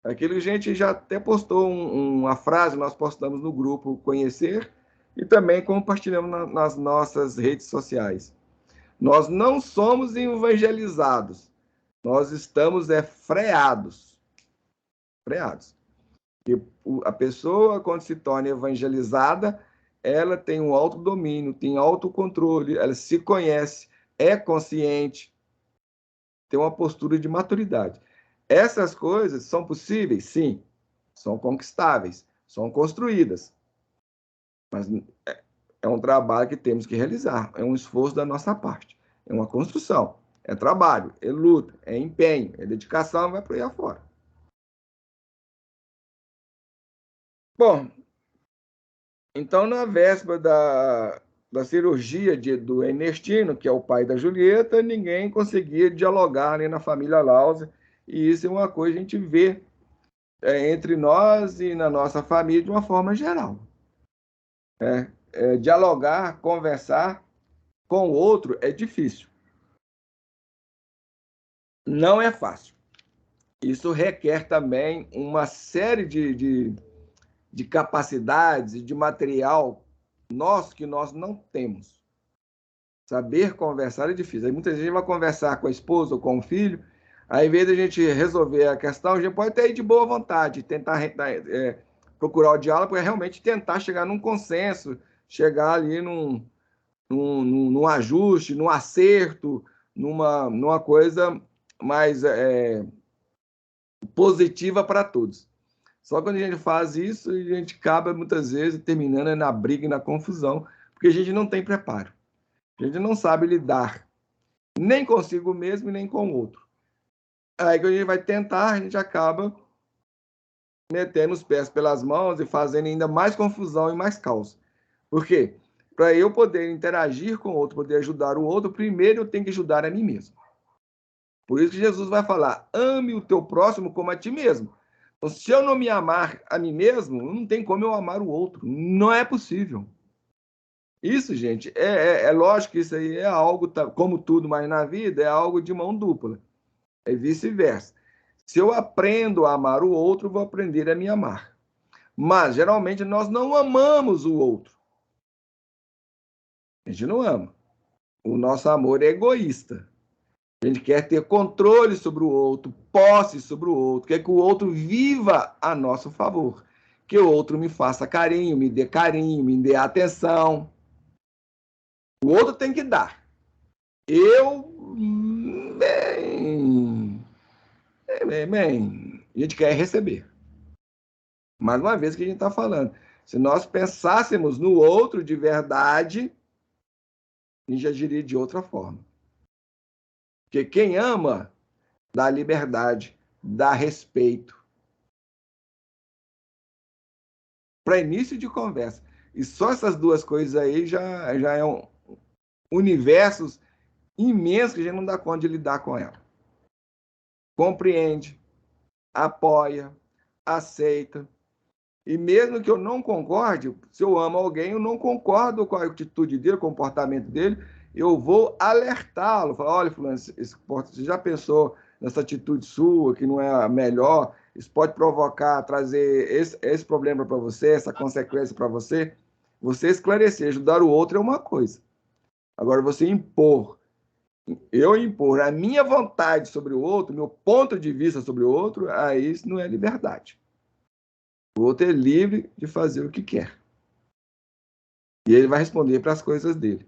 Aquilo que a gente já até postou uma frase, nós postamos no grupo Conhecer, e também compartilhamos nas nossas redes sociais. Nós não somos evangelizados, nós estamos freados. Freados. E a pessoa, quando se torna evangelizada, ela tem um autodomínio, tem autocontrole, ela se conhece, é consciente, tem uma postura de maturidade. Essas coisas são possíveis? Sim. São conquistáveis, são construídas. Mas é um trabalho que temos que realizar, é um esforço da nossa parte, é uma construção, é trabalho, é luta, é empenho, é dedicação, vai por aí afora. Bom, então, na véspera da cirurgia do Ernestino, que é o pai da Julieta, ninguém conseguia dialogar ali na família Lauser, e isso é uma coisa que a gente vê entre nós e na nossa família de uma forma geral. Dialogar, conversar com o outro é difícil. Não é fácil. Isso requer também uma série de capacidades e de material nosso que nós não temos. Saber conversar é difícil. Aí muitas vezes a gente vai conversar com a esposa ou com o filho, aí, em vez de a gente resolver a questão, a gente pode até ir de boa vontade, tentar procurar o diálogo, para realmente tentar chegar num consenso, chegar ali num ajuste, num acerto, numa coisa mais positiva para todos. Só quando a gente faz isso, a gente acaba muitas vezes terminando na briga e na confusão, porque a gente não tem preparo. A gente não sabe lidar nem consigo mesmo e nem com o outro. Aí que a gente vai tentar, a gente acaba metendo os pés pelas mãos e fazendo ainda mais confusão e mais caos. Por quê? Para eu poder interagir com o outro, poder ajudar o outro, primeiro eu tenho que ajudar a mim mesmo. Por isso que Jesus vai falar, ame o teu próximo como a ti mesmo. Então, se eu não me amar a mim mesmo, não tem como eu amar o outro. Não é possível. Isso, gente, é lógico que isso aí é algo, como tudo mais na vida, é algo de mão dupla. É vice-versa. Se eu aprendo a amar o outro, vou aprender a me amar. Mas, geralmente, nós não amamos o outro. A gente não ama. O nosso amor é egoísta. A gente quer ter controle sobre o outro, posse sobre o outro, quer que o outro viva a nosso favor. Que o outro me faça carinho, me dê atenção. O outro tem que dar. Eu, bem, a gente quer receber. Mais uma vez que a gente está falando. Se nós pensássemos no outro de verdade, a gente agiria de outra forma. Porque quem ama, dá liberdade, dá respeito. Para início de conversa. E só essas duas coisas aí já é um universo imenso que a gente não dá conta de lidar com ela. Compreende, apoia, aceita. E mesmo que eu não concorde, se eu amo alguém, eu não concordo com a atitude dele, o comportamento dele, eu vou alertá-lo. Falar, olha, fulano, você já pensou nessa atitude sua, que não é a melhor? Isso pode provocar, trazer esse problema para você, essa consequência para você. Você esclarecer, ajudar o outro é uma coisa. Agora, você eu impor a minha vontade sobre o outro, meu ponto de vista sobre o outro, aí isso não é liberdade. O outro é livre de fazer o que quer. E ele vai responder para as coisas dele.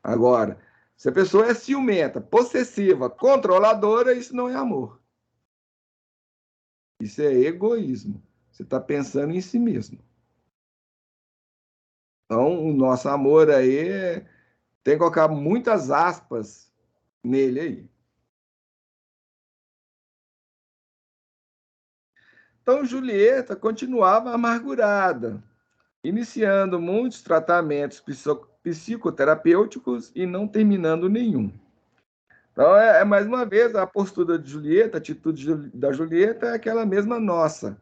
Agora, se a pessoa é ciumenta, possessiva, controladora, isso não é amor. Isso é egoísmo. Você está pensando em si mesmo. Então, o nosso amor aí tem que colocar muitas aspas nele aí. Então, Julieta continuava amargurada, iniciando muitos tratamentos psicoterapêuticos e não terminando nenhum. Então, mais uma vez, a postura de Julieta, a atitude da Julieta é aquela mesma nossa.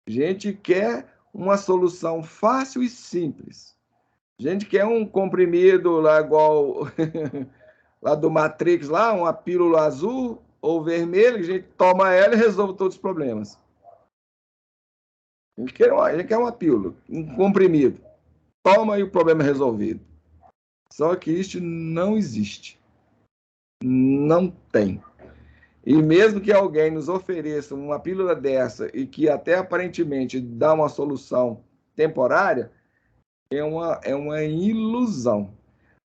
A gente quer uma solução fácil e simples. A gente quer um comprimido lá igual lá do Matrix, lá, uma pílula azul ou vermelha, a gente toma ela e resolve todos os problemas. A gente quer uma pílula, um comprimido. Toma e o problema é resolvido. Só que isso não existe. Não tem. E mesmo que alguém nos ofereça uma pílula dessa e que até aparentemente dá uma solução temporária, é uma ilusão.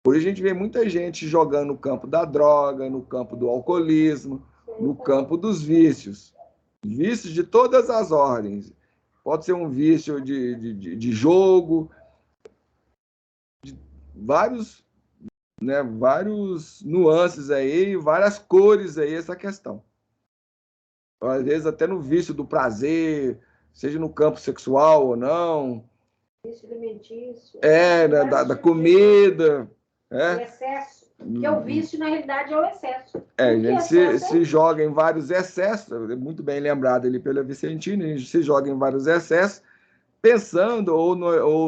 Por isso a gente vê muita gente jogando no campo da droga, no campo do alcoolismo, no campo dos vícios. Vícios de todas as ordens. Pode ser um vício de jogo, de vários nuances aí, várias cores aí, essa questão. Às vezes até no vício do prazer, seja no campo sexual ou não. Vício alimentício. Da comida. O excesso. Porque o vício, na realidade, é o excesso. A gente se joga em vários excessos, muito bem lembrado ali pela Vicentina, a gente se joga em vários excessos, pensando ou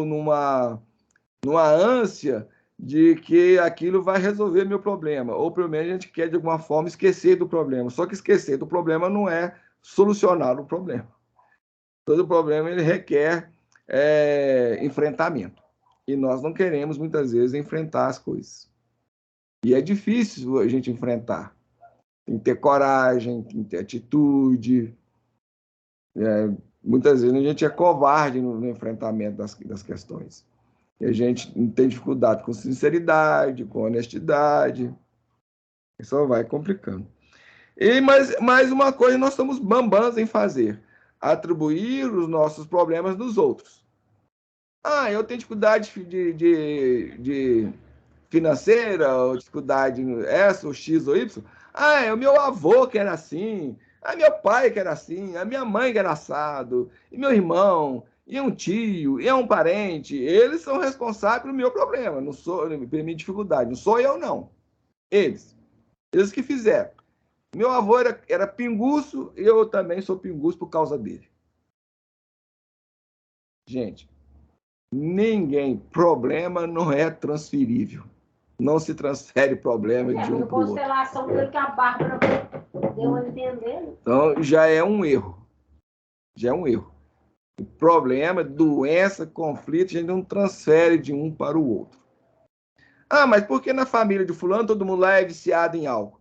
numa ânsia de que aquilo vai resolver meu problema, ou pelo menos a gente quer de alguma forma esquecer do problema. Só que esquecer do problema não é solucionar o problema. Todo problema ele requer enfrentamento. E nós não queremos muitas vezes enfrentar as coisas. E é difícil a gente enfrentar. Tem que ter coragem, tem que ter atitude. Muitas vezes a gente é covarde no enfrentamento das questões. E a gente tem dificuldade com sinceridade, com honestidade. Isso vai complicando. E mais uma coisa nós somos bambãs em fazer: atribuir os nossos problemas nos outros. Eu tenho dificuldade de financeira, ou dificuldade essa, ou X ou Y. Ah, é o meu avô que era assim, meu pai que era assim, a minha mãe que era assado, e meu irmão, e um tio, e um parente. Eles são responsáveis pelo meu problema, não sou, pela minha dificuldade. Não sou eu, não. Eles. Eles que fizeram. Meu avô era pinguço, eu também sou pinguço por causa dele. Gente, problema não é transferível. Não se transfere problema de um para o outro. Constelação, pelo que a Bárbara deu a entender. Então, já é um erro. Já é um erro. Problema, doença, conflito, a gente não transfere de um para o outro. Ah, mas por que na família de fulano todo mundo lá é viciado em álcool?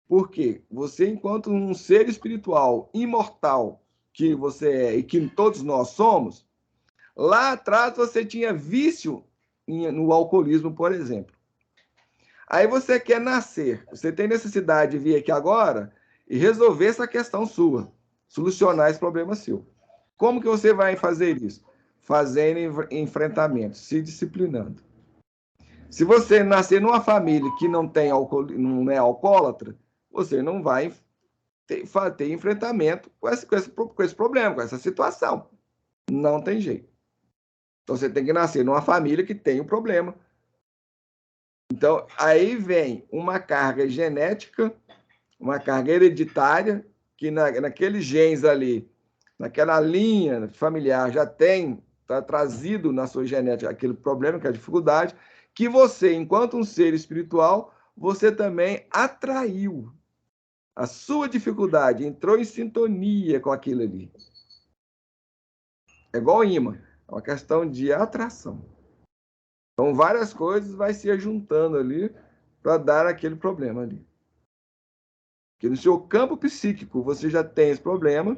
Porque você, enquanto um ser espiritual, imortal, que você é e que todos nós somos, lá atrás você tinha vício no alcoolismo, por exemplo. Aí você quer nascer, você tem necessidade de vir aqui agora e resolver essa questão sua, solucionar esse problema seu. Como que você vai fazer isso? Fazendo enfrentamento, se disciplinando. Se você nascer numa família que não é alcoólatra, você não vai ter enfrentamento com esse problema, com essa situação. Não tem jeito. Então, você tem que nascer numa família que tem um problema. Então, aí vem uma carga genética, uma carga hereditária, que naqueles genes ali, naquela linha familiar, já está trazido na sua genética aquele problema, que é a dificuldade, que você, enquanto um ser espiritual, você também atraiu. A sua dificuldade entrou em sintonia com aquilo ali. É igual imã, é uma questão de atração. Então, várias coisas vai se juntando ali para dar aquele problema ali. Porque no seu campo psíquico você já tem esse problema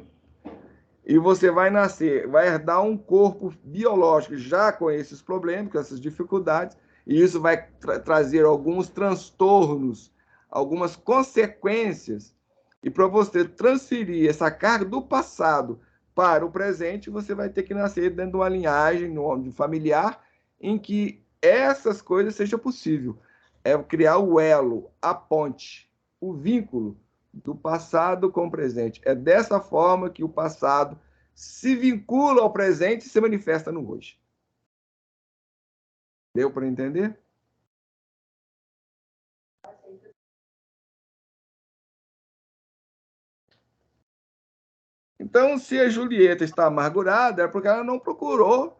e você vai nascer, vai herdar um corpo biológico já com esses problemas, com essas dificuldades, e isso vai trazer alguns transtornos, algumas consequências. E para você transferir essa carga do passado para o presente, você vai ter que nascer dentro de uma linhagem familiar em que essas coisas sejam possível. É criar o elo, a ponte, o vínculo do passado com o presente. É dessa forma que o passado se vincula ao presente e se manifesta no hoje. Deu para entender? Então, se a Julieta está amargurada, é porque ela não procurou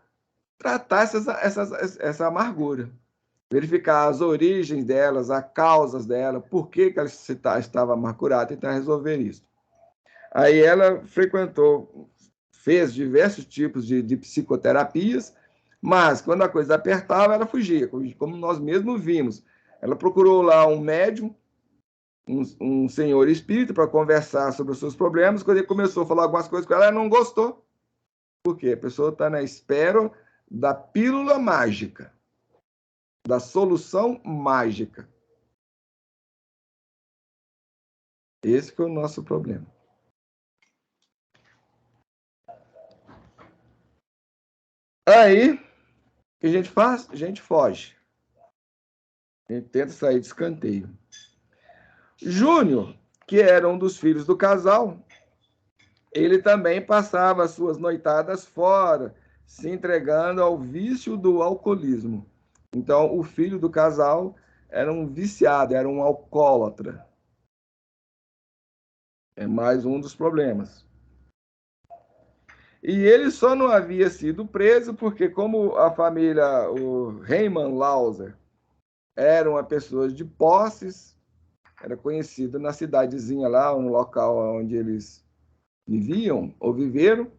tratar essa amargura. Verificar as origens delas, as causas dela, por que ela estava amargurada, tentar resolver isso. Aí ela fez diversos tipos de psicoterapias, mas quando a coisa apertava, ela fugia, como nós mesmos vimos. Ela procurou lá um médium, um senhor espírita, para conversar sobre os seus problemas. Quando ele começou a falar algumas coisas com ela, ela não gostou. Por quê? A pessoa está na espera da pílula mágica, da solução mágica. Esse que é o nosso problema. Aí, o que a gente faz? A gente foge. A gente tenta sair de escanteio. Júnior, que era um dos filhos do casal, ele também passava as suas noitadas fora, se entregando ao vício do alcoolismo. Então, o filho do casal era um viciado, era um alcoólatra. É mais um dos problemas. E ele só não havia sido preso porque, como a família, o Raymond Lauser, era uma pessoa de posses, era conhecido na cidadezinha lá, no local onde eles viviam ou viveram.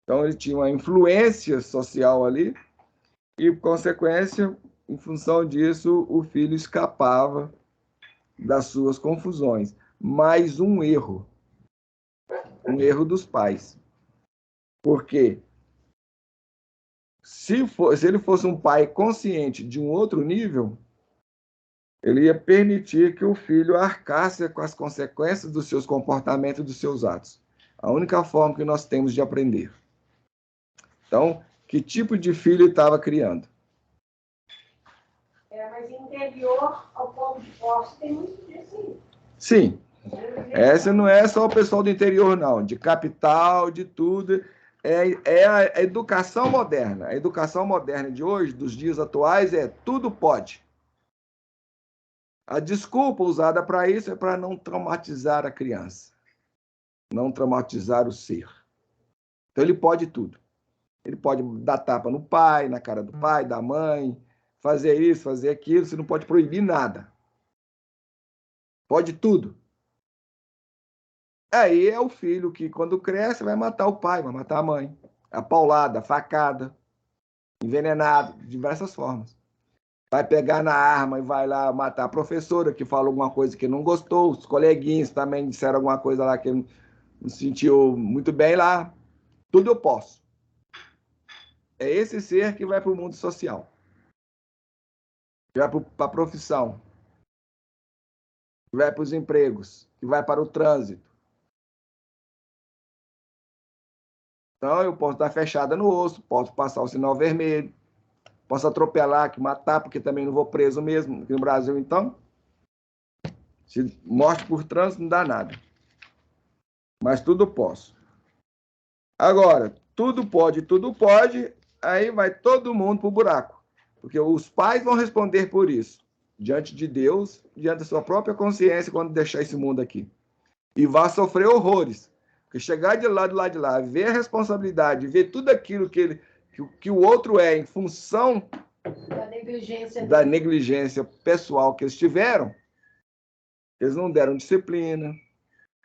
Então, ele tinha uma influência social ali e, por consequência, em função disso, o filho escapava das suas confusões. Mais um erro dos pais. Porque se ele fosse um pai consciente de um outro nível, ele ia permitir que o filho arcasse com as consequências dos seus comportamentos e dos seus atos. A única forma que nós temos de aprender. Então, que tipo de filho ele estava criando? Mas em interior ao povo de Poços tem muito disso aí. Sim. Essa não é só o pessoal do interior, não. De capital, de tudo. É a educação moderna. A educação moderna de hoje, dos dias atuais, é tudo pode. A desculpa usada para isso é para não traumatizar a criança. Não traumatizar o ser. Então, ele pode tudo. Ele pode dar tapa no pai, na cara do pai, da mãe, fazer isso, fazer aquilo. Você não pode proibir nada. Pode tudo. Aí é o filho que, quando cresce, vai matar o pai, vai matar a mãe. A paulada, a facada, envenenado, de diversas formas. Vai pegar na arma e vai lá matar a professora que falou alguma coisa que não gostou, os coleguinhas também disseram alguma coisa lá que não se sentiu muito bem lá. Tudo eu posso. É esse ser que vai para o mundo social. Que vai para a profissão. Que vai para os empregos. Que vai para o trânsito. Então, eu posso dar fechada no osso, posso passar o sinal vermelho, posso atropelar, que matar, porque também não vou preso mesmo. Aqui no Brasil, então, se morte por trânsito, não dá nada. Mas tudo posso. Agora, tudo pode, aí vai todo mundo para o buraco. Porque os pais vão responder por isso, diante de Deus, diante da sua própria consciência, quando deixar esse mundo aqui. E vai sofrer horrores. Porque chegar de lá, ver a responsabilidade, ver tudo aquilo que o outro é em função da negligência pessoal que eles tiveram, eles não deram disciplina,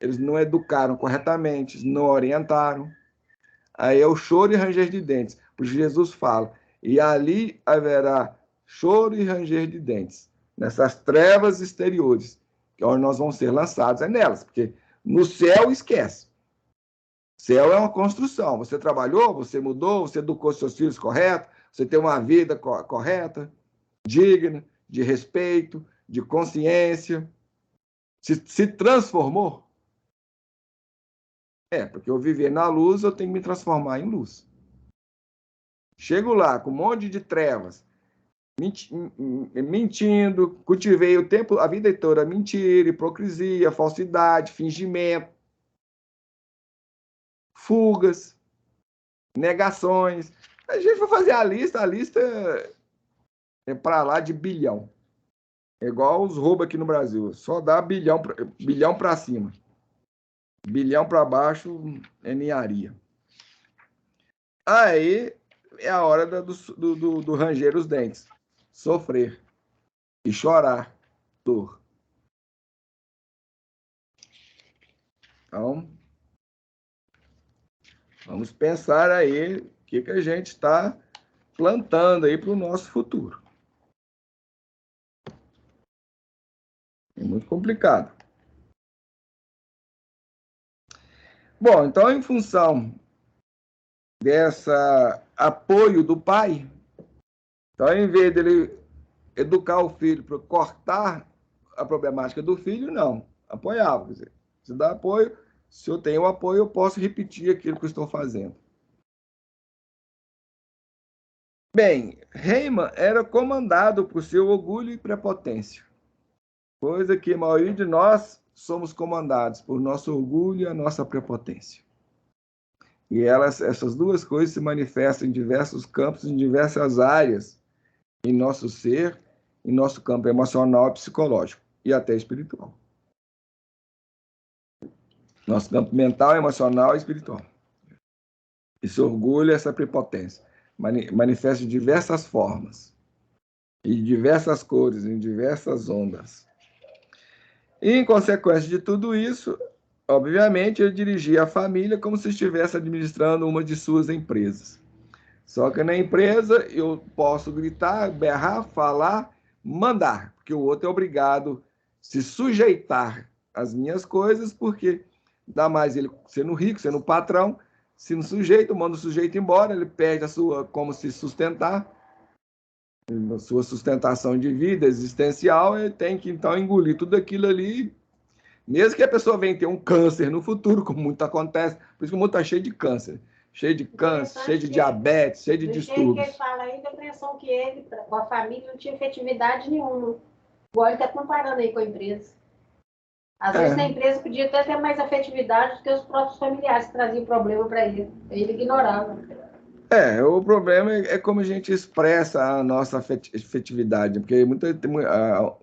eles não educaram corretamente, eles não orientaram. Aí é o choro e ranger de dentes. Porque Jesus fala, e ali haverá choro e ranger de dentes, nessas trevas exteriores, que onde nós vamos ser lançados, é nelas, porque no céu esquece. Céu é uma construção. Você trabalhou, você mudou, você educou seus filhos correto, você tem uma vida correta, digna, de respeito, de consciência. Se transformou? Porque eu viver na luz, eu tenho que me transformar em luz. Chego lá com um monte de trevas, mentindo, cultivei a vida toda mentira, hipocrisia, falsidade, fingimento, fugas, negações. A gente vai fazer a lista é para lá de bilhão. É igual os roubos aqui no Brasil, só dá bilhão para cima. Bilhão para baixo é ninharia. Aí é a hora do ranger os dentes, sofrer e chorar dor. Então, vamos pensar aí o que a gente está plantando aí para o nosso futuro. É muito complicado. Bom, então, em função dessa apoio do pai, então, em vez dele educar o filho para cortar a problemática do filho, não. Apoiava. Quer dizer, se dá apoio, se eu tenho apoio, eu posso repetir aquilo que eu estou fazendo. Bem, Haman era comandado por seu orgulho e prepotência, coisa que a maioria de nós somos comandados por nosso orgulho e a nossa prepotência. E essas duas coisas se manifestam em diversos campos, em diversas áreas, em nosso ser, em nosso campo emocional, psicológico e até espiritual. Nosso campo mental, emocional e espiritual. Esse orgulho, essa prepotência, manifesta de diversas formas, e de diversas cores, em diversas ondas. E, em consequência de tudo isso, obviamente, ele dirigia a família como se estivesse administrando uma de suas empresas. Só que na empresa eu posso gritar, berrar, falar, mandar, porque o outro é obrigado a se sujeitar às minhas coisas, porque dá mais ele sendo rico, sendo patrão, se não sujeita, manda o sujeito embora, ele perde a sua como se sustentar, a sua sustentação de vida existencial, ele tem que então engolir tudo aquilo ali, mesmo que a pessoa venha ter um câncer no futuro, como muito acontece, por isso que o mundo está cheio de câncer, cheio de diabetes, cheio de distúrbios. Do jeito que ele fala aí, dá a impressão que ele, com a família, não tinha efetividade nenhuma. Igual ele está comparando aí com a empresa. Às vezes na empresa podia até ter mais afetividade do que os próprios familiares que traziam problema para ele. Ele ignorava. O problema é como a gente expressa a nossa afetividade, porque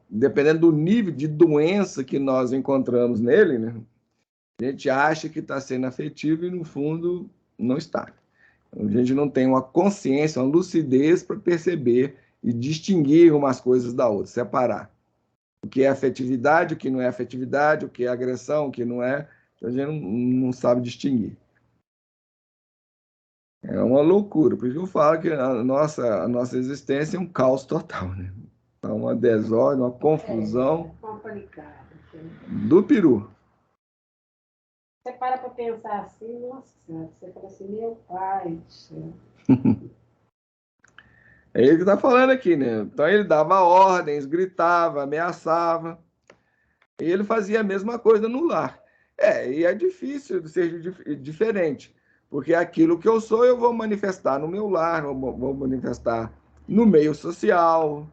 dependendo do nível de doença que nós encontramos nele, né, a gente acha que está sendo afetivo e, no fundo, não está. A gente não tem uma consciência, uma lucidez para perceber e distinguir umas coisas da outra, separar. O que é afetividade, o que não é afetividade, o que é agressão, o que não é, a gente não sabe distinguir. É uma loucura, porque eu falo que a nossa existência é um caos total, né? É uma desordem, uma confusão do peru. Você para pensar assim, nossa, você fala assim, meu pai do céu. É ele que está falando aqui, né? Então ele dava ordens, gritava, ameaçava. E ele fazia a mesma coisa no lar. E é difícil de ser diferente, porque aquilo que eu sou, eu vou manifestar no meu lar, vou manifestar no meio social,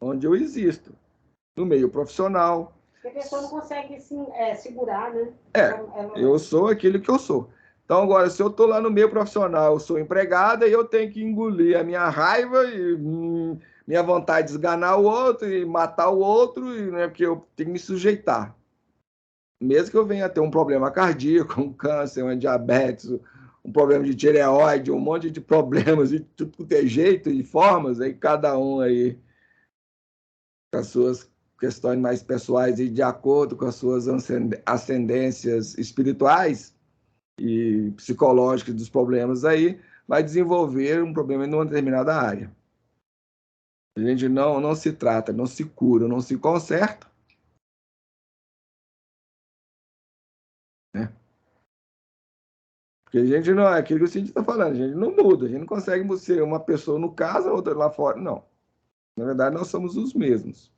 onde eu existo, no meio profissional. Porque a pessoa não consegue segurar, né? Eu sou aquilo que eu sou. Então, agora, se eu estou lá no meio profissional, eu sou empregada e eu tenho que engolir a minha raiva e minha vontade de esganar o outro e matar o outro, né, porque eu tenho que me sujeitar. Mesmo que eu venha ter um problema cardíaco, um câncer, uma diabetes, um problema de tireoide, um monte de problemas de tudo que é jeito e formas, aí cada um aí com as suas questões mais pessoais e de acordo com as suas ascendências espirituais e psicológicas dos problemas aí, vai desenvolver um problema em uma determinada área. A gente não se trata, não se cura, não se conserta, né? Porque a gente não é aquilo que o Cíntia está falando, a gente não muda, a gente não consegue ser uma pessoa no caso, outra lá fora, não. Na verdade, nós somos os mesmos.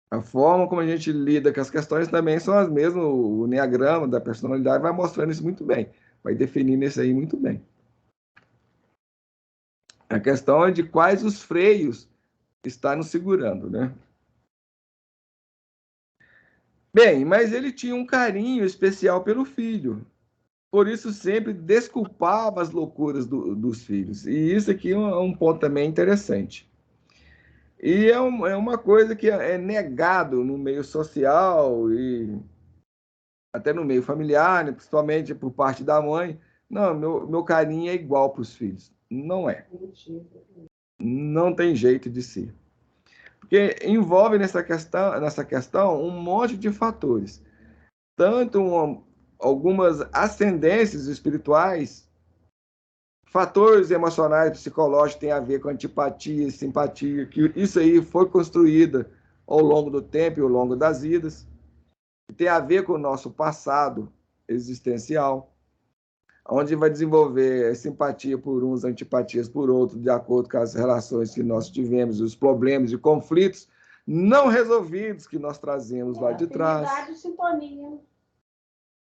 A forma como a gente lida com as questões também são as mesmas. O Enneagrama da personalidade vai mostrando isso muito bem, vai definindo isso aí muito bem. A questão é de quais os freios está nos segurando, né? Bem, mas ele tinha um carinho especial pelo filho. Por isso sempre desculpava as loucuras dos filhos. E isso aqui é um ponto também interessante. E é uma coisa que é negado no meio social e até no meio familiar, né, principalmente por parte da mãe. Não, meu carinho é igual para os filhos. Não é. Não tem jeito de ser. Porque envolve nessa questão um monte de fatores. Tanto algumas ascendências espirituais, fatores emocionais, psicológicos têm a ver com antipatia, simpatia, que isso aí foi construída ao longo do tempo e ao longo das vidas, tem a ver com o nosso passado existencial, onde vai desenvolver simpatia por uns, antipatias por outros, de acordo com as relações que nós tivemos, os problemas e conflitos não resolvidos que nós trazemos lá de trás. Afinidade e sintonia.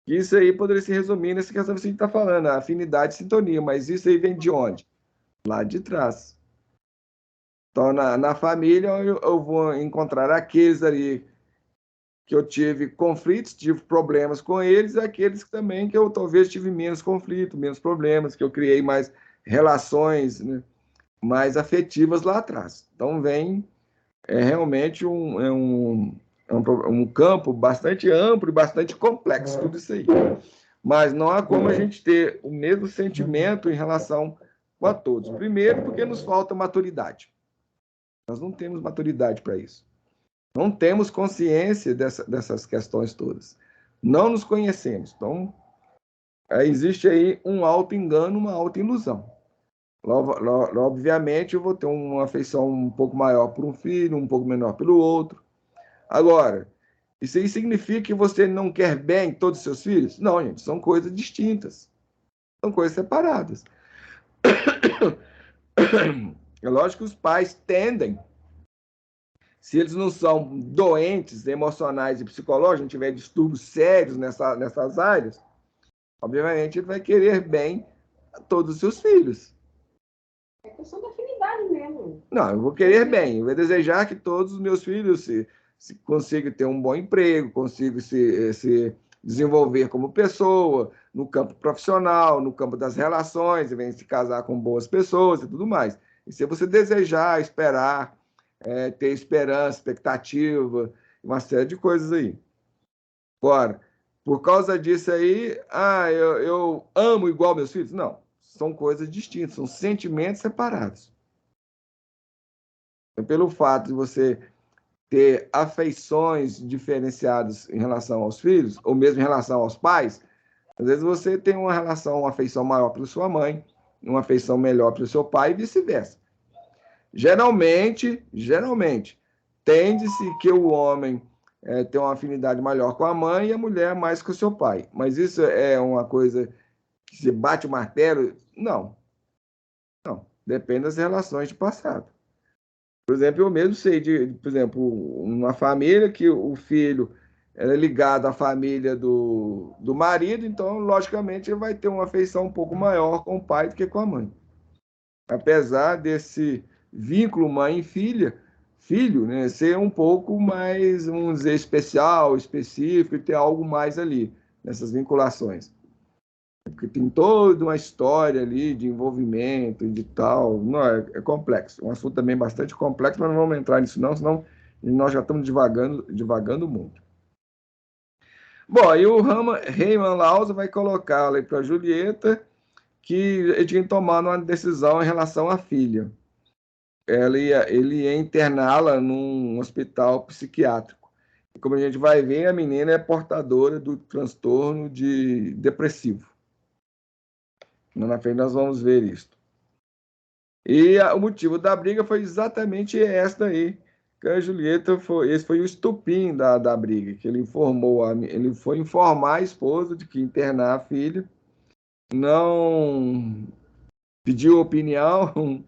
Isso aí poderia se resumir nessa questão que você está falando, a afinidade e sintonia, mas isso aí vem de onde? Lá de trás. Então, na família, eu vou encontrar aqueles ali que eu tive conflitos, tive problemas com eles, e aqueles também que eu talvez tive menos conflito, menos problemas, que eu criei mais relações, né, mais afetivas lá atrás. Então, realmente um campo bastante amplo e bastante complexo, tudo isso aí. Mas não há como a gente ter o mesmo sentimento em relação a todos. Primeiro, porque nos falta maturidade. Nós não temos maturidade para isso. Não temos consciência dessas questões todas. Não nos conhecemos. Então, existe aí um auto-engano, uma auto-ilusão. Obviamente, eu vou ter uma afeição um pouco maior por um filho, um pouco menor pelo outro. Agora, isso aí significa que você não quer bem todos os seus filhos? Não, gente, são coisas distintas. São coisas separadas. É lógico que os pais tendem, se eles não são doentes emocionais e psicológicos, não tiver distúrbios sérios nessas áreas, obviamente ele vai querer bem a todos os seus filhos. É questão da afinidade mesmo. bem. Não, eu vou querer bem. Eu vou desejar que todos os meus filhos se consigam ter um bom emprego, consigam se desenvolver como pessoa, no campo profissional, no campo das relações, venham se casar com boas pessoas e tudo mais. E se você desejar, esperar, ter esperança, expectativa, uma série de coisas aí. Agora, por causa disso aí, eu amo igual meus filhos? Não, são coisas distintas, são sentimentos separados. Então, pelo fato de você ter afeições diferenciadas em relação aos filhos, ou mesmo em relação aos pais, às vezes você tem uma afeição maior para sua mãe, uma afeição melhor para o seu pai e vice-versa. Geralmente, tende-se que o homem tem uma afinidade maior com a mãe e a mulher mais com o seu pai. Mas isso é uma coisa que se bate o martelo? Não. Não. Depende das relações de passado. Por exemplo, eu mesmo sei por exemplo, uma família que o filho é ligado à família do marido, então, logicamente, ele vai ter uma afeição um pouco maior com o pai do que com a mãe. Apesar desse vínculo mãe e filho, né, ser um pouco mais, vamos dizer, especial, específico, e ter algo mais ali, nessas vinculações. Porque tem toda uma história ali de envolvimento e de tal. Não, é complexo. Um assunto também bastante complexo, mas não vamos entrar nisso não, senão nós já estamos divagando muito. Bom, aí o Raymond Lausa vai colocar ali para a Julieta que ele tinha que tomar uma decisão em relação à filha. Ele ia interná-la num hospital psiquiátrico. E como a gente vai ver, a menina é portadora do transtorno depressivo. Na frente nós vamos ver isso. E o motivo da briga foi exatamente esta aí, que a Julieta esse foi o estupim da briga, que ele foi informar a esposa de que internar a filha, não pediu opinião,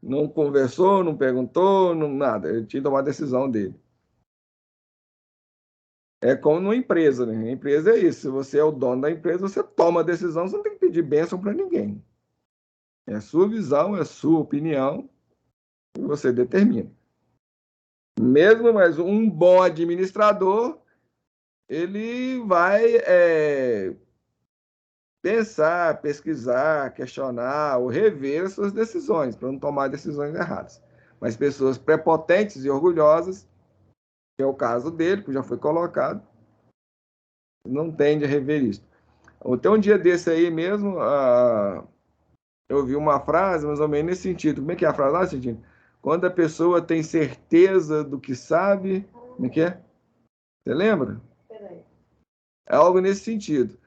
não conversou, não perguntou, nada. Ele tinha que tomar a decisão dele. É como numa empresa, né? A empresa é isso. Se você é o dono da empresa, você toma a decisão, você não tem que pedir bênção para ninguém. É a sua visão, é a sua opinião, e você determina. Mesmo, mas um bom administrador, ele vai pensar, pesquisar, questionar ou rever as suas decisões, para não tomar decisões erradas. Mas pessoas prepotentes e orgulhosas, que é o caso dele, que já foi colocado, não tende a rever isso. Até um dia desse aí mesmo, eu vi uma frase mais ou menos nesse sentido. Como é que é a frase lá, Cidinho? Quando a pessoa tem certeza do que sabe, como é que é? Você lembra? É algo nesse sentido.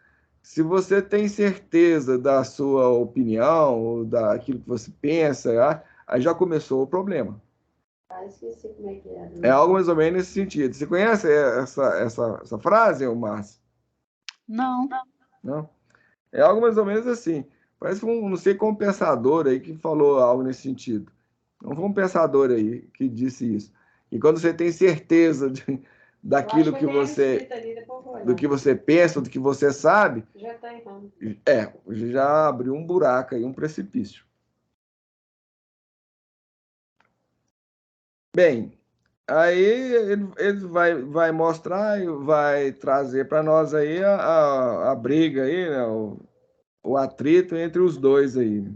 Se você tem certeza da sua opinião, ou daquilo que você pensa, aí já começou o problema. Esqueci como é que era. É algo mais ou menos nesse sentido. Você conhece essa frase, Márcio? Não. Não? É algo mais ou menos assim. Parece não sei, compensador aí que falou algo nesse sentido. Não foi um pensador aí que disse isso. E quando você tem certeza daquilo que você pensa, do que você sabe, já está errando. Já abriu um buraco aí, um precipício. Bem, aí ele vai mostrar e vai trazer para nós aí a briga aí, né, o atrito entre os dois aí.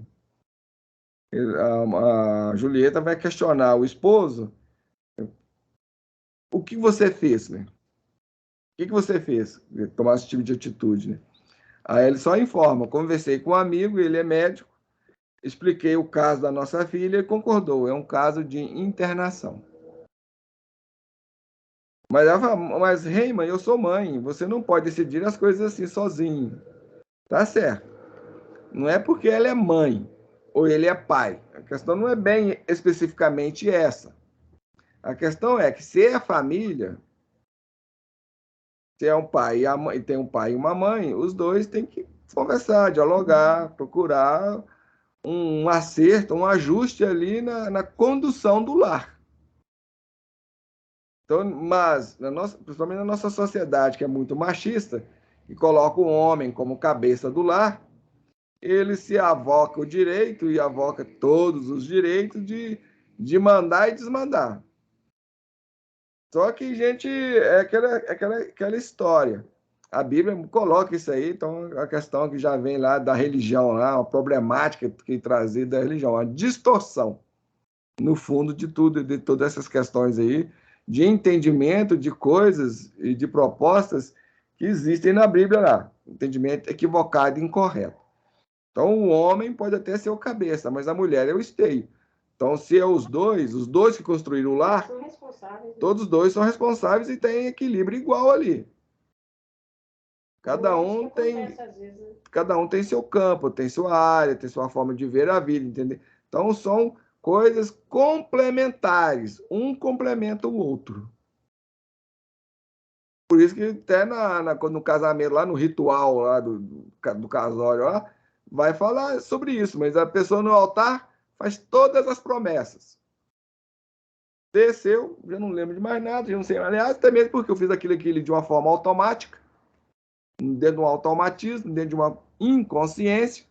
A Julieta vai questionar o esposo. O que você fez, né? O que você fez? Tomar esse tipo de atitude, né? Aí ele só informa. Conversei com um amigo, ele é médico, expliquei o caso da nossa filha e concordou. É um caso de internação. Mas ela fala, mas Raymond, eu sou mãe, você não pode decidir as coisas assim sozinho. Tá certo. Não é porque ela é mãe ou ele é pai. A questão não é bem especificamente essa. A questão é que se é família, se é um pai e a mãe, tem um pai e uma mãe, os dois têm que conversar, dialogar, procurar um acerto, um ajuste ali na condução do lar. Então, mas, principalmente na nossa sociedade, que é muito machista, e coloca o homem como cabeça do lar, ele se avoca o direito e avoca todos os direitos de de mandar e desmandar. Só que, gente, é aquela história. A Bíblia coloca isso aí, então a questão que já vem lá da religião, lá, uma problemática que trazida da religião, a distorção, no fundo de tudo, de todas essas questões aí, de entendimento de coisas e de propostas que existem na Bíblia lá. Entendimento equivocado e incorreto. Então, o homem pode até ser o cabeça, mas a mulher é o esteio. Então, se é os dois que construíram o lar, todos os dois são responsáveis e têm equilíbrio igual ali. Cada um tem seu campo, tem sua área, tem sua forma de ver a vida, entendeu? Então, são coisas complementares. Um complementa o outro. Por isso que até no casamento, lá no ritual lá do casório, lá, vai falar sobre isso, mas a pessoa no altar faz todas as promessas. Desceu, já não lembro de mais nada, já não sei. Aliás, até mesmo porque eu fiz aquilo de uma forma automática, dentro de um automatismo, dentro de uma inconsciência.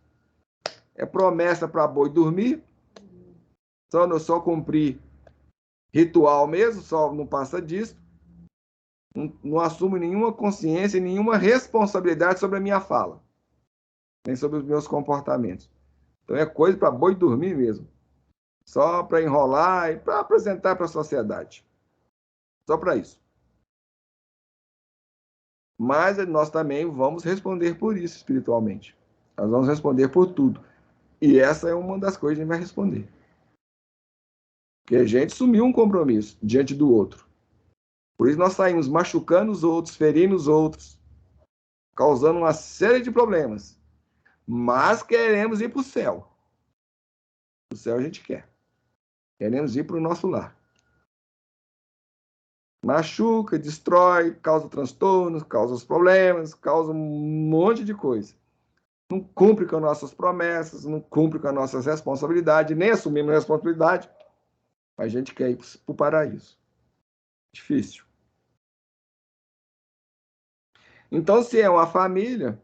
É promessa para boi dormir. Só cumprir ritual mesmo, só não passa disso. Não assumo nenhuma consciência, nenhuma responsabilidade sobre a minha fala, nem sobre os meus comportamentos. Então é coisa para boi dormir mesmo. Só para enrolar e para apresentar para a sociedade. Só para isso. Mas nós também vamos responder por isso espiritualmente. Nós vamos responder por tudo. E essa é uma das coisas que a gente vai responder. Porque a gente assumiu um compromisso diante do outro. Por isso nós saímos machucando os outros, ferindo os outros, causando uma série de problemas. Mas queremos ir para o céu. O céu a gente quer. Queremos ir para o nosso lar. Machuca, destrói, causa transtornos, causa problemas, causa um monte de coisa. Não cumpre com as nossas promessas, não cumpre com as nossas responsabilidades, nem assumimos responsabilidade. A gente quer ir para o paraíso. Difícil. Então, se é uma família,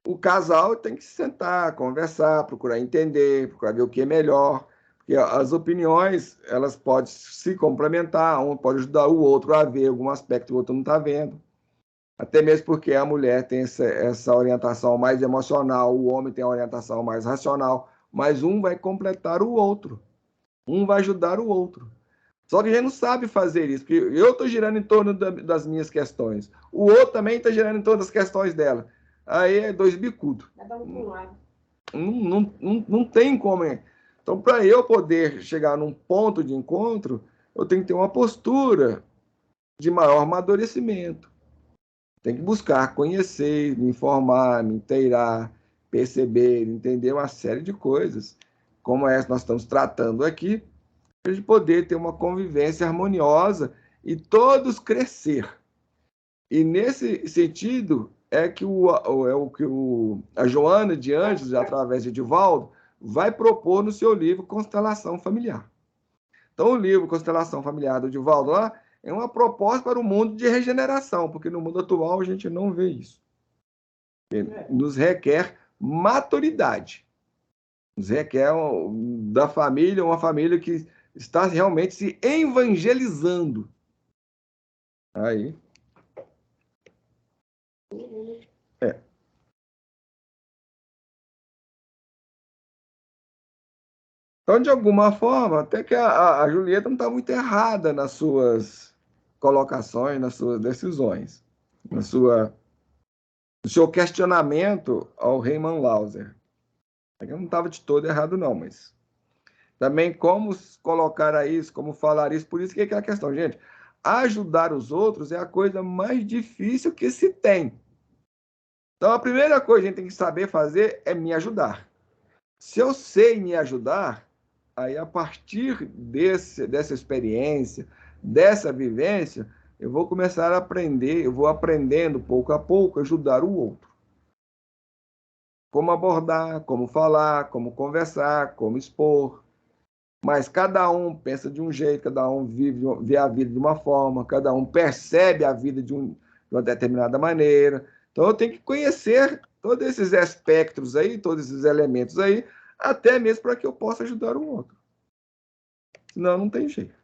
o casal tem que se sentar, conversar, procurar entender, procurar ver o que é melhor. Porque as opiniões, elas podem se complementar, um pode ajudar o outro a ver algum aspecto que o outro não está vendo. Até mesmo porque a mulher tem essa orientação mais emocional, o homem tem a orientação mais racional, mas um vai completar o outro. Um vai ajudar o outro. Só que a gente não sabe fazer isso, porque eu estou girando em torno das minhas questões. O outro também está girando em torno das questões dela. Aí é dois bicudos. Não tem como. Então, para eu poder chegar num ponto de encontro, eu tenho que ter uma postura de maior amadurecimento. Tem que buscar conhecer, me informar, me inteirar, perceber, entender uma série de coisas, como essa que nós estamos tratando aqui, para a gente poder ter uma convivência harmoniosa e todos crescer. E nesse sentido é que a Joana de Ângeles, através de Edivaldo, vai propor no seu livro Constelação Familiar. Então, o livro Constelação Familiar do Edivaldo lá é uma proposta para o mundo de regeneração, porque no mundo atual a gente não vê isso. Nos requer maturidade. Nos requer da família, uma família que está realmente se evangelizando. Aí. Então, de alguma forma, até que a Julieta não está muito errada nas suas colocações, nas suas decisões, no seu questionamento ao Raymond Lauser. Eu não estava de todo errado, não, mas também como colocar isso, como falar isso, por isso que é aquela questão, gente, ajudar os outros é a coisa mais difícil que se tem. Então, a primeira coisa que a gente tem que saber fazer é me ajudar. Se eu sei me ajudar, aí a partir dessa experiência, dessa vivência, eu vou começar a aprender, eu vou aprendendo pouco a pouco a ajudar o outro. Como abordar, como falar, como conversar, como expor. Mas cada um pensa de um jeito, cada um vê a vida de uma forma, cada um percebe a vida de uma determinada maneira. Então, eu tenho que conhecer todos esses espectros aí, todos esses elementos aí, até mesmo para que eu possa ajudar o outro. Senão não tem jeito.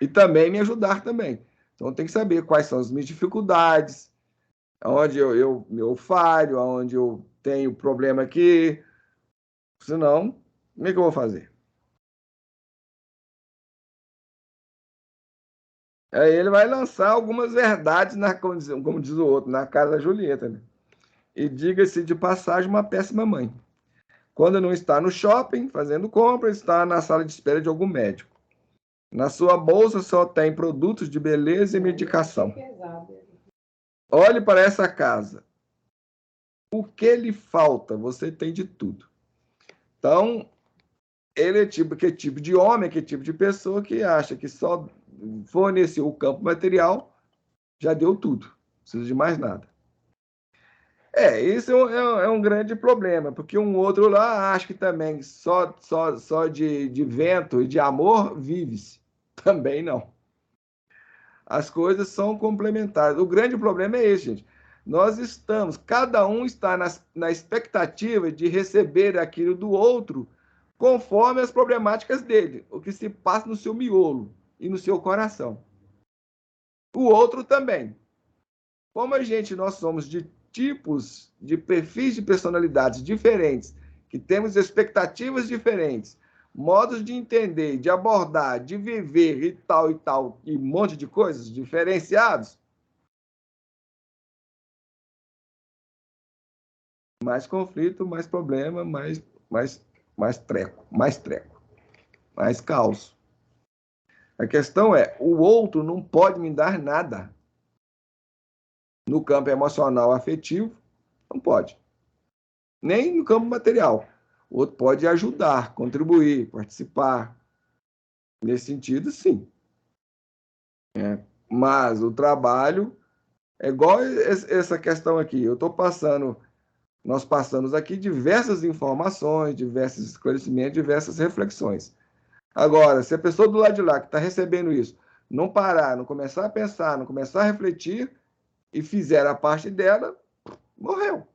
E também me ajudar também. Então, eu tenho que saber quais são as minhas dificuldades, onde eu falho, onde eu tenho problema aqui. Senão, como é que eu vou fazer? Aí ele vai lançar algumas verdades, como diz o outro, na cara da Julieta. Né? E diga-se de passagem, uma péssima mãe. Quando não está no shopping fazendo compra, está na sala de espera de algum médico. Na sua bolsa só tem produtos de beleza e medicação. Olhe para essa casa. O que lhe falta? Você tem de tudo. Então, ele é que tipo de homem, que tipo de pessoa que acha que só forneceu o campo material, já deu tudo. Não precisa de mais nada. Isso é um grande problema, porque um outro lá acha que também só de vento e de amor vive-se. Também não. As coisas são complementares. O grande problema é esse, gente. Cada um está na expectativa de receber aquilo do outro conforme as problemáticas dele, o que se passa no seu miolo e no seu coração. O outro também. Como nós somos de tipos, de perfis de personalidades diferentes, que temos expectativas diferentes, modos de entender, de abordar, de viver e tal, e um monte de coisas diferenciados, mais conflito, mais problema, mais treco, mais caos. A questão é, o outro não pode me dar nada. No campo emocional afetivo, não pode. Nem no campo material. O outro pode ajudar, contribuir, participar. Nesse sentido, sim. Mas o trabalho é igual essa questão aqui. Nós passamos aqui diversas informações, diversos esclarecimentos, diversas reflexões. Agora, se a pessoa do lado de lá que está recebendo isso não parar, não começar a pensar, não começar a refletir e fizer a parte dela, morreu.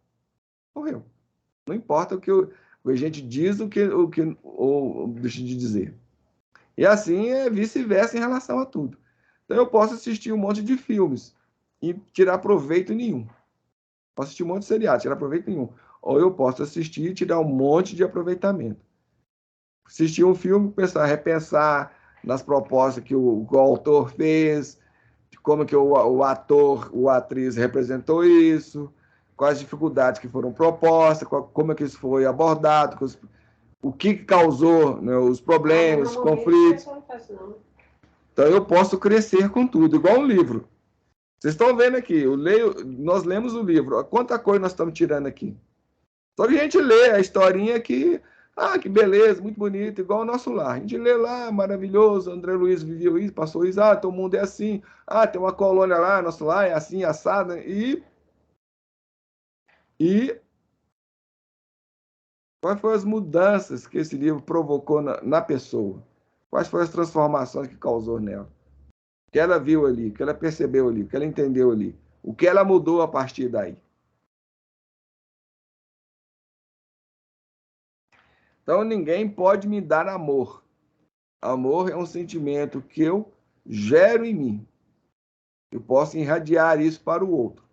Não importa o que a gente diz ou deixa de dizer. E assim é vice-versa em relação a tudo. Então eu posso assistir um monte de filmes e tirar proveito nenhum. Posso assistir um monte de seriados, tirar proveito nenhum. Ou eu posso assistir e tirar um monte de aproveitamento. Assistir um filme, repensar nas propostas que o autor fez, de como que o ator, a atriz representou isso, quais as dificuldades que foram propostas, como é que isso foi abordado, o que causou, né, os problemas, os conflitos. Então eu posso crescer com tudo, igual um livro. Vocês estão vendo aqui, nós lemos o livro, quanta coisa nós estamos tirando aqui. Só que a gente lê a historinha que beleza, muito bonito, igual o nosso lar. A gente lê lá, maravilhoso, André Luiz viveu isso, passou isso, todo mundo é assim, tem uma colônia lá, nosso lar é assim, assado, e quais foram as mudanças que esse livro provocou na pessoa? Quais foram as transformações que causou nela? O que ela viu ali, o que ela percebeu ali, o que ela entendeu ali, o que ela mudou a partir daí. Então, ninguém pode me dar amor. Amor é um sentimento que eu gero em mim. Eu posso irradiar isso para o outro.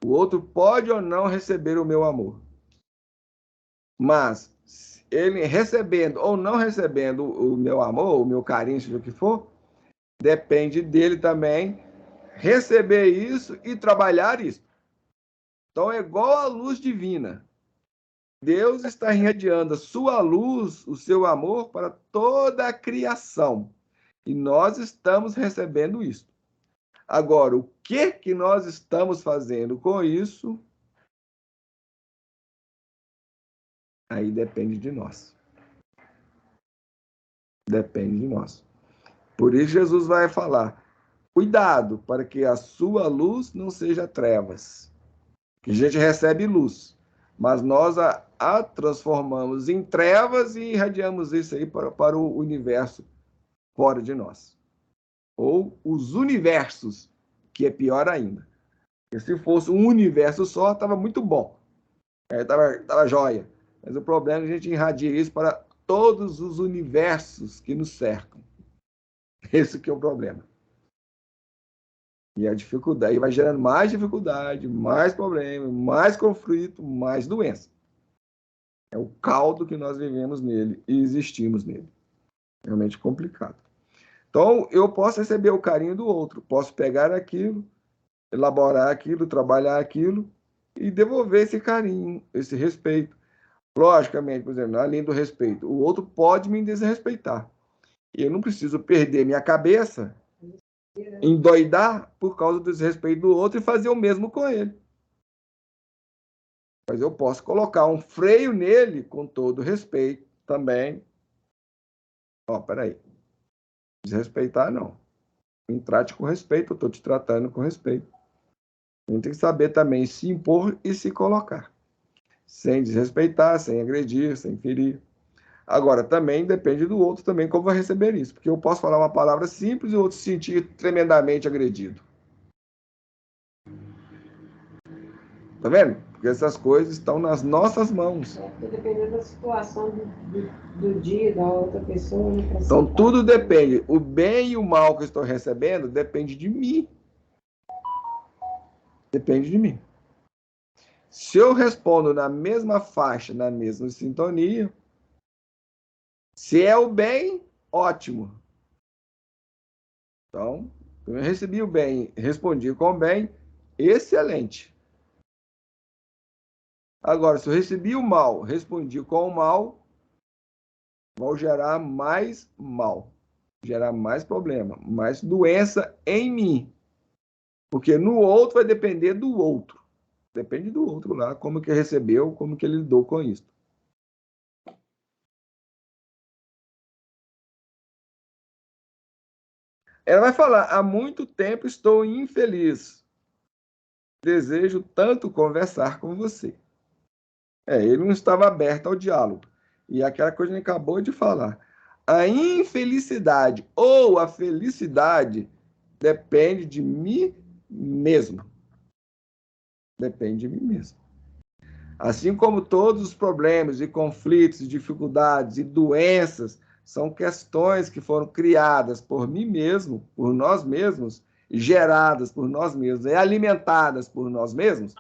O outro pode ou não receber o meu amor. Mas, ele recebendo ou não recebendo o meu amor, o meu carinho, seja o que for, depende dele também receber isso e trabalhar isso. Então, é igual a luz divina. Deus está irradiando a sua luz, o seu amor para toda a criação. E nós estamos recebendo isso. Agora, o que nós estamos fazendo com isso? Aí depende de nós. Depende de nós. Por isso Jesus vai falar, cuidado para que a sua luz não seja trevas. Que a gente recebe luz, mas nós a transformamos em trevas e irradiamos isso aí para o universo fora de nós. Ou os universos, que é pior ainda. Porque se fosse um universo só, estava muito bom. Estava jóia. Mas o problema é que a gente irradia isso para todos os universos que nos cercam. Esse que é o problema. E a dificuldade, vai gerando mais dificuldade, mais problema, mais conflito, mais doença. É o caldo que nós vivemos nele e existimos nele. Realmente complicado. Então, eu posso receber o carinho do outro, posso pegar aquilo, elaborar aquilo, trabalhar aquilo e devolver esse carinho, esse respeito. Logicamente, por exemplo, além do respeito, o outro pode me desrespeitar. E eu não preciso perder minha cabeça, endoidar por causa do desrespeito do outro e fazer o mesmo com ele. Mas eu posso colocar um freio nele com todo respeito também. Ó, peraí. Desrespeitar, não. Me trate com respeito, eu estou te tratando com respeito. A gente tem que saber também se impor e se colocar. Sem desrespeitar, sem agredir, sem ferir. Agora, também depende do outro também como vai receber isso. Porque eu posso falar uma palavra simples e o outro se sentir tremendamente agredido. Tá vendo? Porque essas coisas estão nas nossas mãos. Porque dependendo da situação do dia, da outra pessoa. Então, tudo depende. O bem e o mal que eu estou recebendo depende de mim. Depende de mim. Se eu respondo na mesma faixa, na mesma sintonia, se é o bem, ótimo. Então, eu recebi o bem, respondi com o bem, excelente. Agora, se eu recebi o mal, respondi com o mal, vou gerar mais mal, gerar mais problema, mais doença em mim. Porque no outro vai depender do outro. Depende do outro lá, como que recebeu, como que ele lidou com isso. Ela vai falar, há muito tempo estou infeliz. Desejo tanto conversar com você. Ele não estava aberto ao diálogo. E aquela coisa que a gente acabou de falar. A infelicidade ou a felicidade depende de mim mesmo. Depende de mim mesmo. Assim como todos os problemas e conflitos, dificuldades e doenças são questões que foram criadas por mim mesmo, por nós mesmos, geradas por nós mesmos e alimentadas por nós mesmos,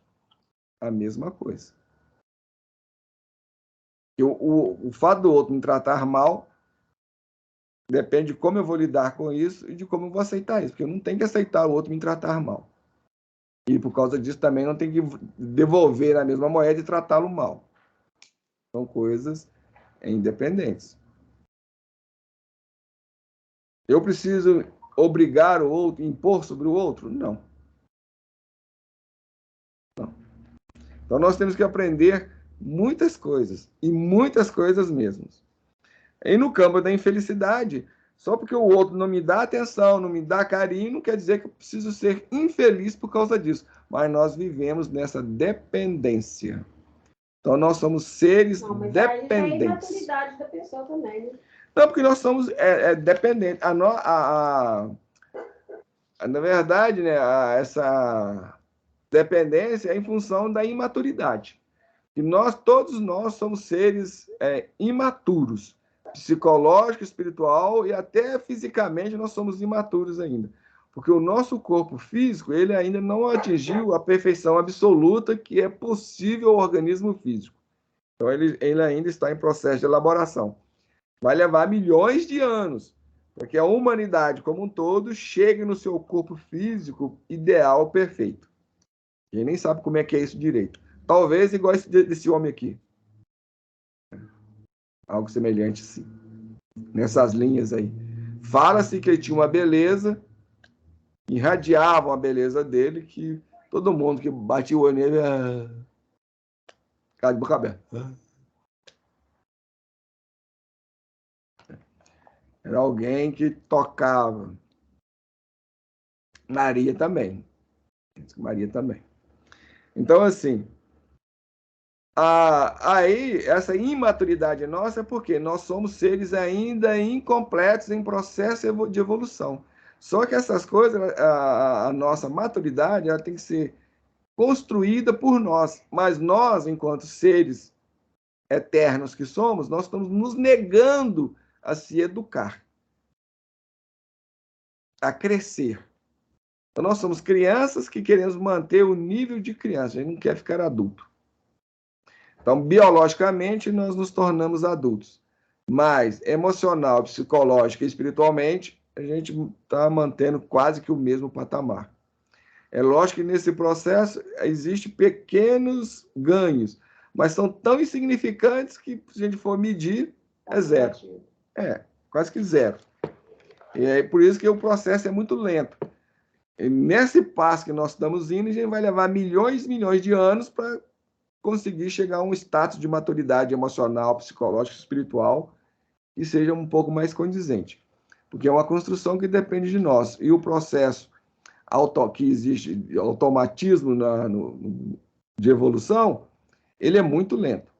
a mesma coisa. O fato do outro me tratar mal depende de como eu vou lidar com isso e de como eu vou aceitar isso, porque eu não tenho que aceitar o outro me tratar mal. E por causa disso também não tenho que devolver a mesma moeda e tratá-lo mal. São coisas independentes. Eu preciso obrigar o outro, impor sobre o outro? Não. Não. Então nós temos que aprender muitas coisas, e muitas coisas mesmo. E no campo da infelicidade, só porque o outro não me dá atenção, não me dá carinho, não quer dizer que eu preciso ser infeliz por causa disso. Mas nós vivemos nessa dependência. Então nós somos seres dependentes. Aí é a imaturidade da pessoa também, né? Não, porque nós somos dependentes. Na verdade, né, essa dependência é em função da imaturidade. E todos nós somos seres imaturos, psicológico, espiritual e até fisicamente nós somos imaturos ainda. Porque o nosso corpo físico, ele ainda não atingiu a perfeição absoluta que é possível ao organismo físico. Então, ele ainda está em processo de elaboração. Vai levar milhões de anos para que a humanidade como um todo chegue no seu corpo físico ideal, perfeito. A gente nem sabe como é que é isso direito. Talvez igual desse homem aqui. Algo semelhante, sim. Nessas linhas aí. Fala-se que ele tinha uma beleza, irradiava a beleza dele, que todo mundo que batia o olho nele, cara de boca aberta. Era alguém que tocava. Maria também. Maria também. Então, assim, aí essa imaturidade nossa é porque nós somos seres ainda incompletos em processo de evolução. Só que essas coisas, a nossa maturidade, ela tem que ser construída por nós. Mas nós, enquanto seres eternos que somos, nós estamos nos negando a se educar. a crescer. Então, nós somos crianças que queremos manter o nível de criança, a gente não quer ficar adulto. Então, biologicamente, nós nos tornamos adultos. Mas, emocional, psicológica e espiritualmente, a gente está mantendo quase que o mesmo patamar. É lógico que nesse processo existem pequenos ganhos, mas são tão insignificantes que, se a gente for medir, é zero. Quase que zero. E é por isso que o processo é muito lento. E nesse passo que nós estamos indo, a gente vai levar milhões e milhões de anos para conseguir chegar a um status de maturidade emocional, psicológica, espiritual, que seja um pouco mais condizente. Porque é uma construção que depende de nós. E o processo que existe, automatismo de evolução, ele é muito lento.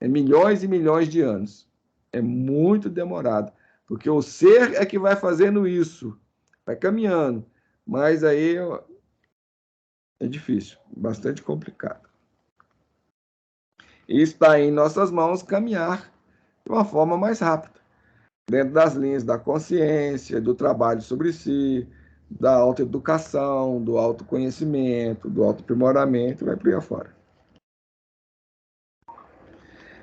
É milhões e milhões de anos. É muito demorado. Porque o ser é que vai fazendo isso. Vai caminhando. Mas aí é difícil. Bastante complicado. E está em nossas mãos caminhar de uma forma mais rápida. Dentro das linhas da consciência, do trabalho sobre si, da autoeducação, do autoconhecimento, do autoaprimoramento, vai por aí afora.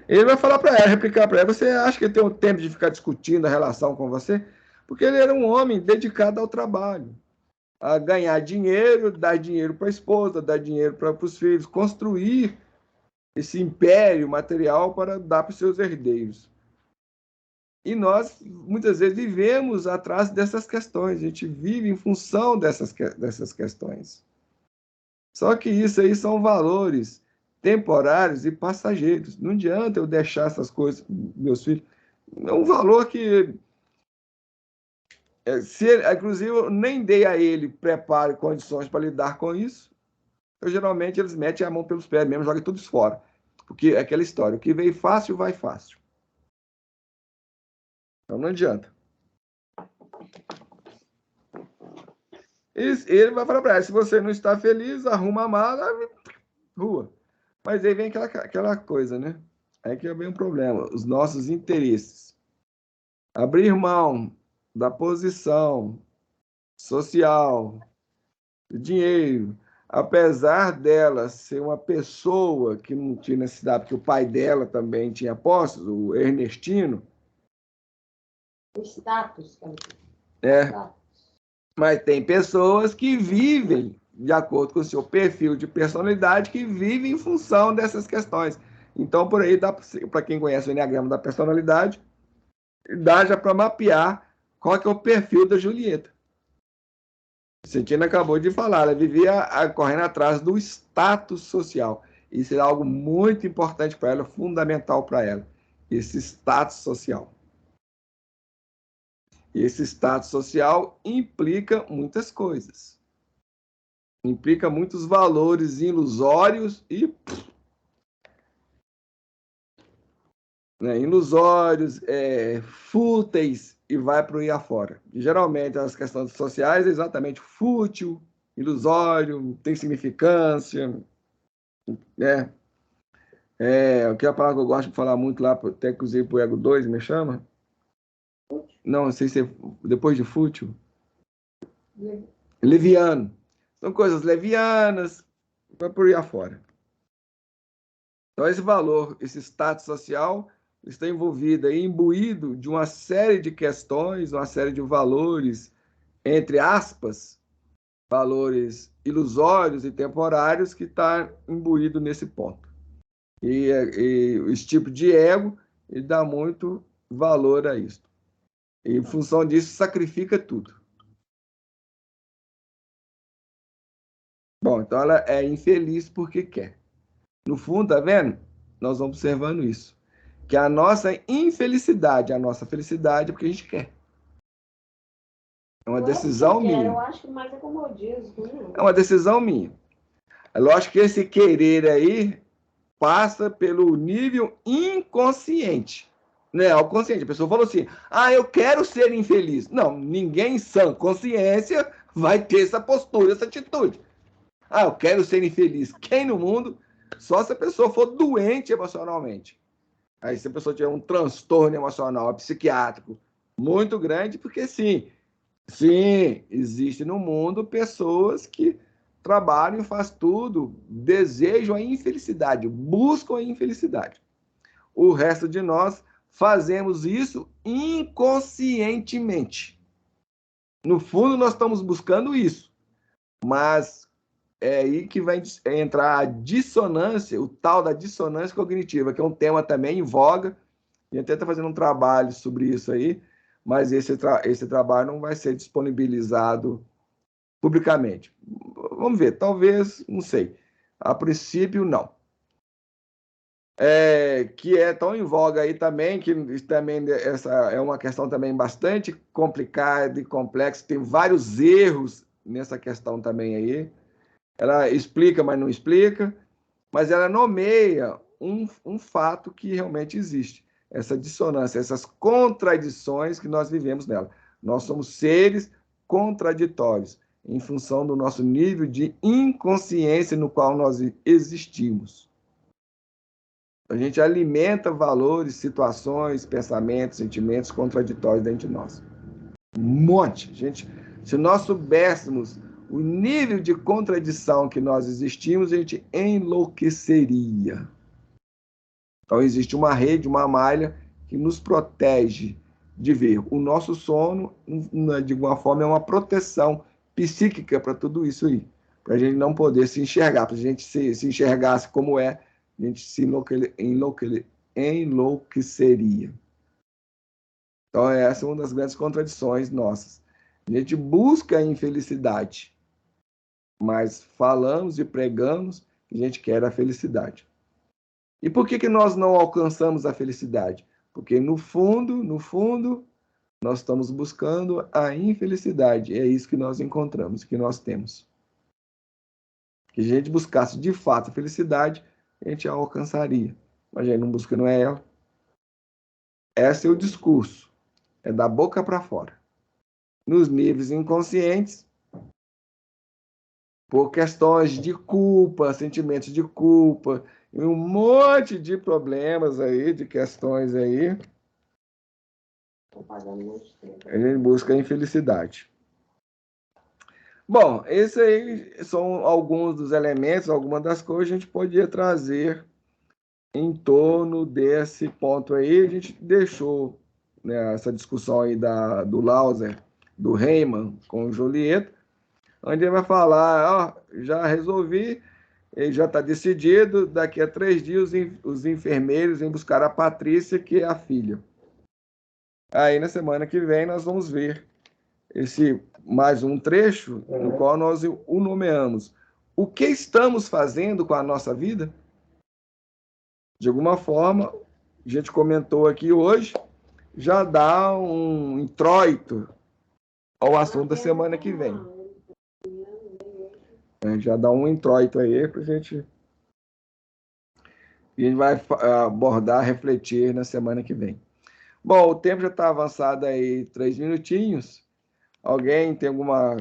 Ele vai falar para ela, replicar para ela, você acha que ele tem um tempo de ficar discutindo a relação com você? Porque ele era um homem dedicado ao trabalho, a ganhar dinheiro, dar dinheiro para a esposa, dar dinheiro para os filhos, construir esse império material para dar para os seus herdeiros. E nós, muitas vezes, vivemos atrás dessas questões, a gente vive em função dessas questões. Só que isso aí são valores temporários e passageiros. Não adianta eu deixar essas coisas, meus filhos. É um valor que, inclusive, eu nem dei a ele preparo e condições para lidar com isso. Geralmente, eles metem a mão pelos pés mesmo, jogam tudo fora. Porque é aquela história, o que veio fácil, vai fácil. Então, não adianta. Ele vai falar para ela, se você não está feliz, arruma a mala, rua. Mas aí vem aquela coisa, né? Aí que vem um problema, os nossos interesses. Abrir mão da posição social, do dinheiro, apesar dela ser uma pessoa que não tinha necessidade, porque o pai dela também tinha posses, o Ernestino. O status. Mas tem pessoas que vivem de acordo com o seu perfil de personalidade, que vivem em função dessas questões. Então, por aí, dá para quem conhece o Enneagrama da personalidade, dá já para mapear qual que é o perfil da Julieta. Cetina acabou de falar, ela vivia correndo atrás do status social. Isso é algo muito importante para ela, fundamental para ela, esse status social. E esse status social implica muitas coisas. Implica muitos valores ilusórios e ilusórios, fúteis, e vai para o ir afora. E, geralmente, as questões sociais é exatamente fútil, ilusório, não tem significância. O que é a palavra que eu gosto de falar muito lá, até inclusive para o Ego 2, me chama? Não sei se é depois de fútil. Leviano. São coisas levianas, vai por aí afora. Então, esse valor, esse status social, está envolvido e imbuído de uma série de questões, uma série de valores, entre aspas, valores ilusórios e temporários, que está imbuído nesse ponto. E esse tipo de ego, ele dá muito valor a isso. E, em função disso, sacrifica tudo. Bom, então ela é infeliz porque quer. No fundo, tá vendo? Nós vamos observando isso. Que a nossa infelicidade, a nossa felicidade é porque a gente quer. É uma decisão minha. Eu acho que mais é comodismo. É uma decisão minha. É lógico que esse querer aí passa pelo nível inconsciente. Não é o consciente. A pessoa falou assim, eu quero ser infeliz. Não, ninguém em sã consciência vai ter essa postura, essa atitude. Eu quero ser infeliz. Quem no mundo? Só se a pessoa for doente emocionalmente. Aí, se a pessoa tiver um transtorno emocional, psiquiátrico muito grande, porque sim, Sim, existe no mundo pessoas que trabalham, fazem tudo, desejam a infelicidade, buscam a infelicidade. O resto de nós fazemos isso inconscientemente. No fundo, nós estamos buscando isso, mas é aí que vai entrar a dissonância, o tal da dissonância cognitiva, que é um tema também em voga, e até está fazendo um trabalho sobre isso aí, mas esse trabalho não vai ser disponibilizado publicamente. Vamos ver, talvez, não sei. A princípio, não. Que é tão em voga aí também, que também essa é uma questão também bastante complicada e complexa, tem vários erros nessa questão também aí. Ela explica, mas não explica, mas ela nomeia um fato que realmente existe, essa dissonância, essas contradições que nós vivemos nela. Nós somos seres contraditórios, em função do nosso nível de inconsciência no qual nós existimos. A gente alimenta valores, situações, pensamentos, sentimentos contraditórios dentro de nós. Um monte. Gente, se nós soubéssemos o nível de contradição que nós existimos, a gente enlouqueceria. Então, existe uma rede, uma malha que nos protege de ver. O nosso sono, de alguma forma, é uma proteção psíquica para tudo isso aí. Para a gente não poder se enxergar. Para a gente se enxergasse como é, a gente se enlouqueceria. Então, essa é uma das grandes contradições nossas. A gente busca a infelicidade, mas falamos e pregamos que a gente quer a felicidade. E por que nós não alcançamos a felicidade? Porque, no fundo, nós estamos buscando a infelicidade. É isso que nós encontramos, que nós temos. Que a gente buscasse, de fato, a felicidade, a gente a alcançaria. Mas a gente não busca, não é ela. Esse é o discurso. É da boca para fora. Nos níveis inconscientes, por questões de culpa, sentimentos de culpa, e um monte de problemas aí, de questões aí, a gente busca a infelicidade. Bom, esses aí são alguns dos elementos, algumas das coisas que a gente podia trazer em torno desse ponto aí. A gente deixou, né, essa discussão aí do Lauser, do Heyman com o Julieta, onde ele vai falar, ó, já resolvi, ele já está decidido, daqui a 3 dias os enfermeiros vêm buscar a Patrícia, que é a filha. Aí, na semana que vem, nós vamos ver mais um trecho no qual nós o nomeamos. O que estamos fazendo com a nossa vida? De alguma forma, a gente comentou aqui hoje, já dá um introito ao assunto da semana que vem. Já dá um introito aí para a gente vai abordar, refletir na semana que vem. Bom, o tempo já está avançado aí, 3 minutinhos. Alguém tem alguma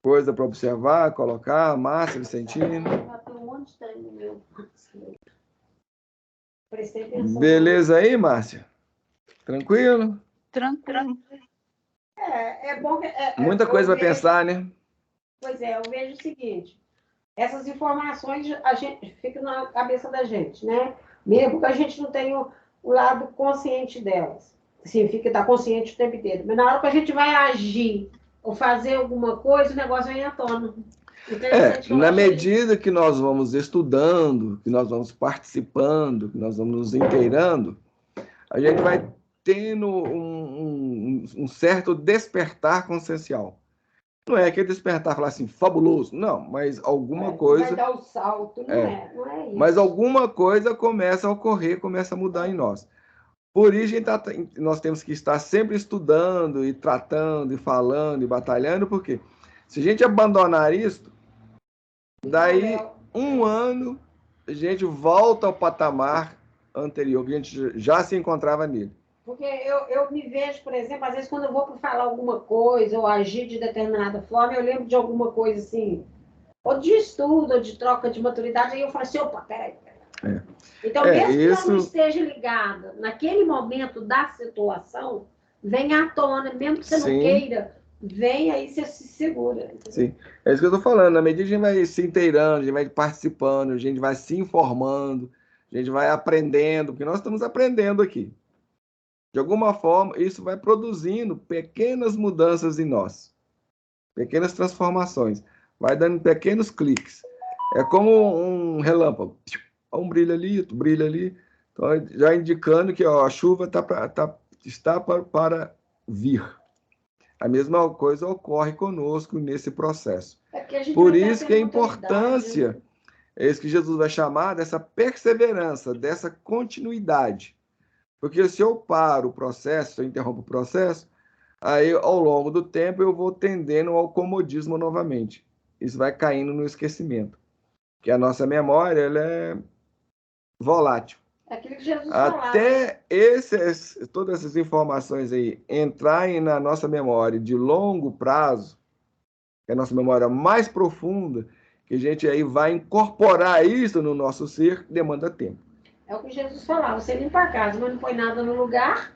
coisa para observar, colocar? Márcia, Vicentino? Beleza aí, Márcia? Tranquilo? Tranquilo. É bom que... Muita coisa para pensar, né? Pois é, eu vejo o seguinte, essas informações a gente fica na cabeça da gente, né? Mesmo que a gente não tenha o lado consciente delas. Assim, fica estar consciente o tempo inteiro. Mas na hora que a gente vai agir ou fazer alguma coisa, o negócio vem à tona. Na medida que nós vamos estudando, que nós vamos participando, que nós vamos nos inteirando, a gente vai tendo um certo despertar consciencial. Não é aquele despertar, falar assim, fabuloso, não, mas alguma coisa... Vai dar o salto, não é isso. Mas alguma coisa começa a ocorrer, começa a mudar em nós. Por isso, nós temos que estar sempre estudando, e tratando, e falando, e batalhando, porque se a gente abandonar isso, daí 1 ano, a gente volta ao patamar anterior, que a gente já se encontrava nele. Porque eu me vejo, por exemplo, às vezes quando eu vou para falar alguma coisa ou agir de determinada forma, eu lembro de alguma coisa assim, ou de estudo, ou de troca de maturidade, aí eu falo assim, opa, peraí. Então, mesmo que eu não esteja ligada naquele momento da situação, vem à tona, mesmo que você não queira, vem, aí você se segura. Sim, é isso que eu estou falando. Na medida que a gente vai se inteirando, a gente vai participando, a gente vai se informando, a gente vai aprendendo, porque nós estamos aprendendo aqui. De alguma forma, isso vai produzindo pequenas mudanças em nós, pequenas transformações, vai dando pequenos cliques. É como um relâmpago. Um brilho ali, outro brilho ali. Então, já indicando que ó, a chuva está para vir. A mesma coisa ocorre conosco nesse processo. Por isso que a importância, é isso que Jesus vai chamar dessa perseverança, dessa continuidade. Porque se eu paro o processo, se eu interrompo o processo, aí ao longo do tempo eu vou tendendo ao comodismo novamente. Isso vai caindo no esquecimento. Porque a nossa memória ela é volátil. É aquilo que Jesus falava. Até todas essas informações aí entrarem na nossa memória de longo prazo, que é a nossa memória mais profunda, que a gente aí vai incorporar isso no nosso ser, demanda tempo. É o que Jesus falava, você limpa a casa, mas não põe nada no lugar,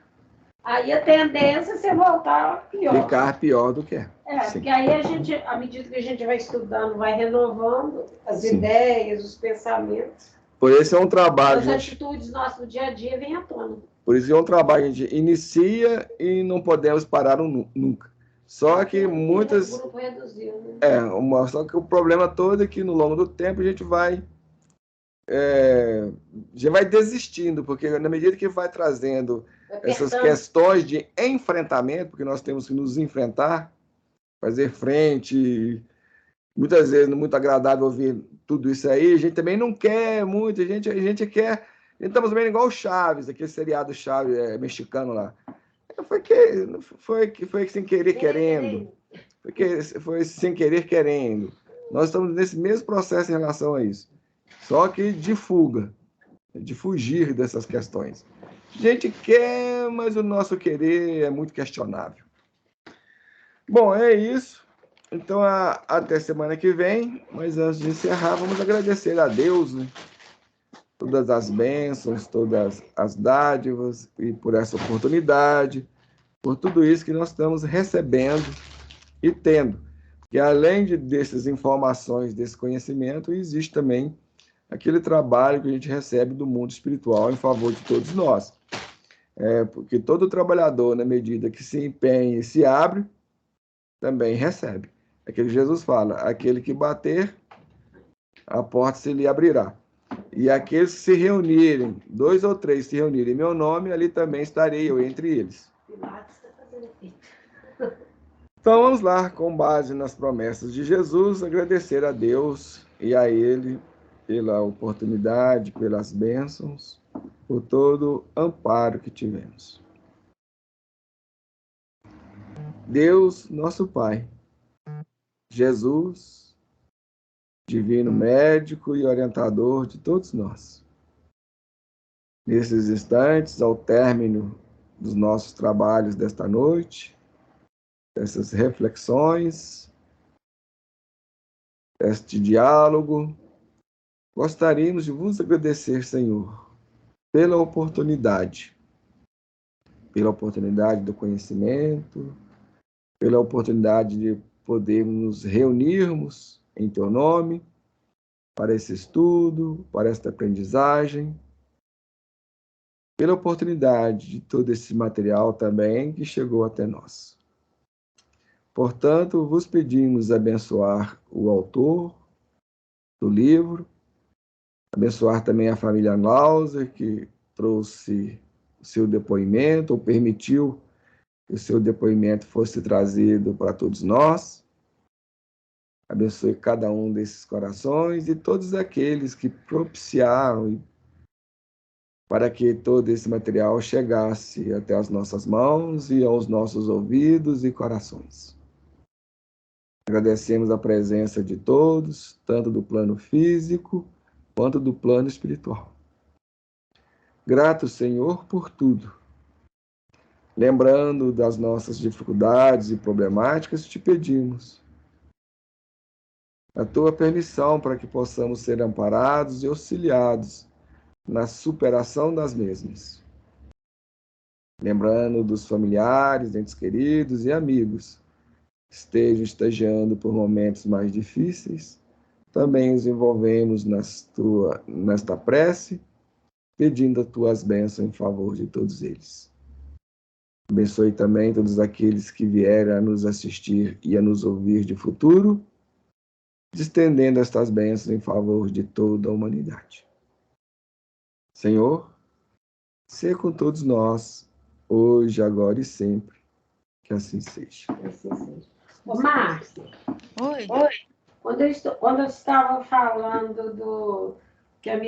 aí a tendência é você voltar pior. Ficar pior do que é. Porque aí a gente, à medida que a gente vai estudando, vai renovando as ideias, os pensamentos. Por isso é um trabalho. As atitudes nossas do dia a dia vêm à tona. Por isso é um trabalho que a gente inicia e não podemos parar nunca. Só que muitas. O grupo reduziu, né? Só que o problema todo é que no longo do tempo a gente vai desistindo, porque na medida que vai trazendo essas questões de enfrentamento, porque nós temos que nos enfrentar, fazer frente. Muitas vezes não é muito agradável ouvir tudo isso aí. A gente também não quer muito, a gente quer. A gente estamos vendo igual o Chaves, aquele seriado Chaves mexicano lá. Foi sem querer querendo. Foi sem querer querendo. Nós estamos nesse mesmo processo em relação a isso. Só que de fuga, de fugir dessas questões. A gente quer, mas o nosso querer é muito questionável. Bom, é isso. Então, até semana que vem, mas antes de encerrar, vamos agradecer a Deus, né? Todas as bênçãos, todas as dádivas, e por essa oportunidade, por tudo isso que nós estamos recebendo e tendo. Porque além dessas informações, desse conhecimento, existe também aquele trabalho que a gente recebe do mundo espiritual em favor de todos nós. Porque todo trabalhador, na medida que se empenha e se abre, também recebe. Aquele Jesus fala, aquele que bater, a porta se lhe abrirá. E aqueles que se reunirem, 2 ou 3 se reunirem em meu nome, ali também estarei eu entre eles. Então vamos lá, com base nas promessas de Jesus, agradecer a Deus e a Ele pela oportunidade, pelas bênçãos, por todo o amparo que tivemos. Deus, nosso Pai, Jesus, divino médico e orientador de todos nós. Nesses instantes, ao término dos nossos trabalhos desta noite, dessas reflexões, deste diálogo, gostaríamos de vos agradecer, Senhor, pela oportunidade do conhecimento, pela oportunidade de podermos nos reunirmos em Teu nome, para esse estudo, para esta aprendizagem, pela oportunidade de todo esse material também que chegou até nós. Portanto, vos pedimos abençoar o autor do livro, abençoar também a família Lauser, que trouxe o seu depoimento, ou permitiu que o seu depoimento fosse trazido para todos nós. Abençoe cada um desses corações e todos aqueles que propiciaram para que todo esse material chegasse até as nossas mãos e aos nossos ouvidos e corações. Agradecemos a presença de todos, tanto do plano físico quanto do plano espiritual. Grato, Senhor, por tudo. Lembrando das nossas dificuldades e problemáticas, te pedimos a tua permissão para que possamos ser amparados e auxiliados na superação das mesmas. Lembrando dos familiares, entes queridos e amigos estejam estagiando por momentos mais difíceis, também os envolvemos nesta prece, pedindo as tuas bênçãos em favor de todos eles. Abençoe também todos aqueles que vierem a nos assistir e a nos ouvir de futuro, estendendo estas bênçãos em favor de toda a humanidade. Senhor, seja com todos nós, hoje, agora e sempre. Que assim seja. Ô, Márcia. Oi. Quando eu estava falando que a minha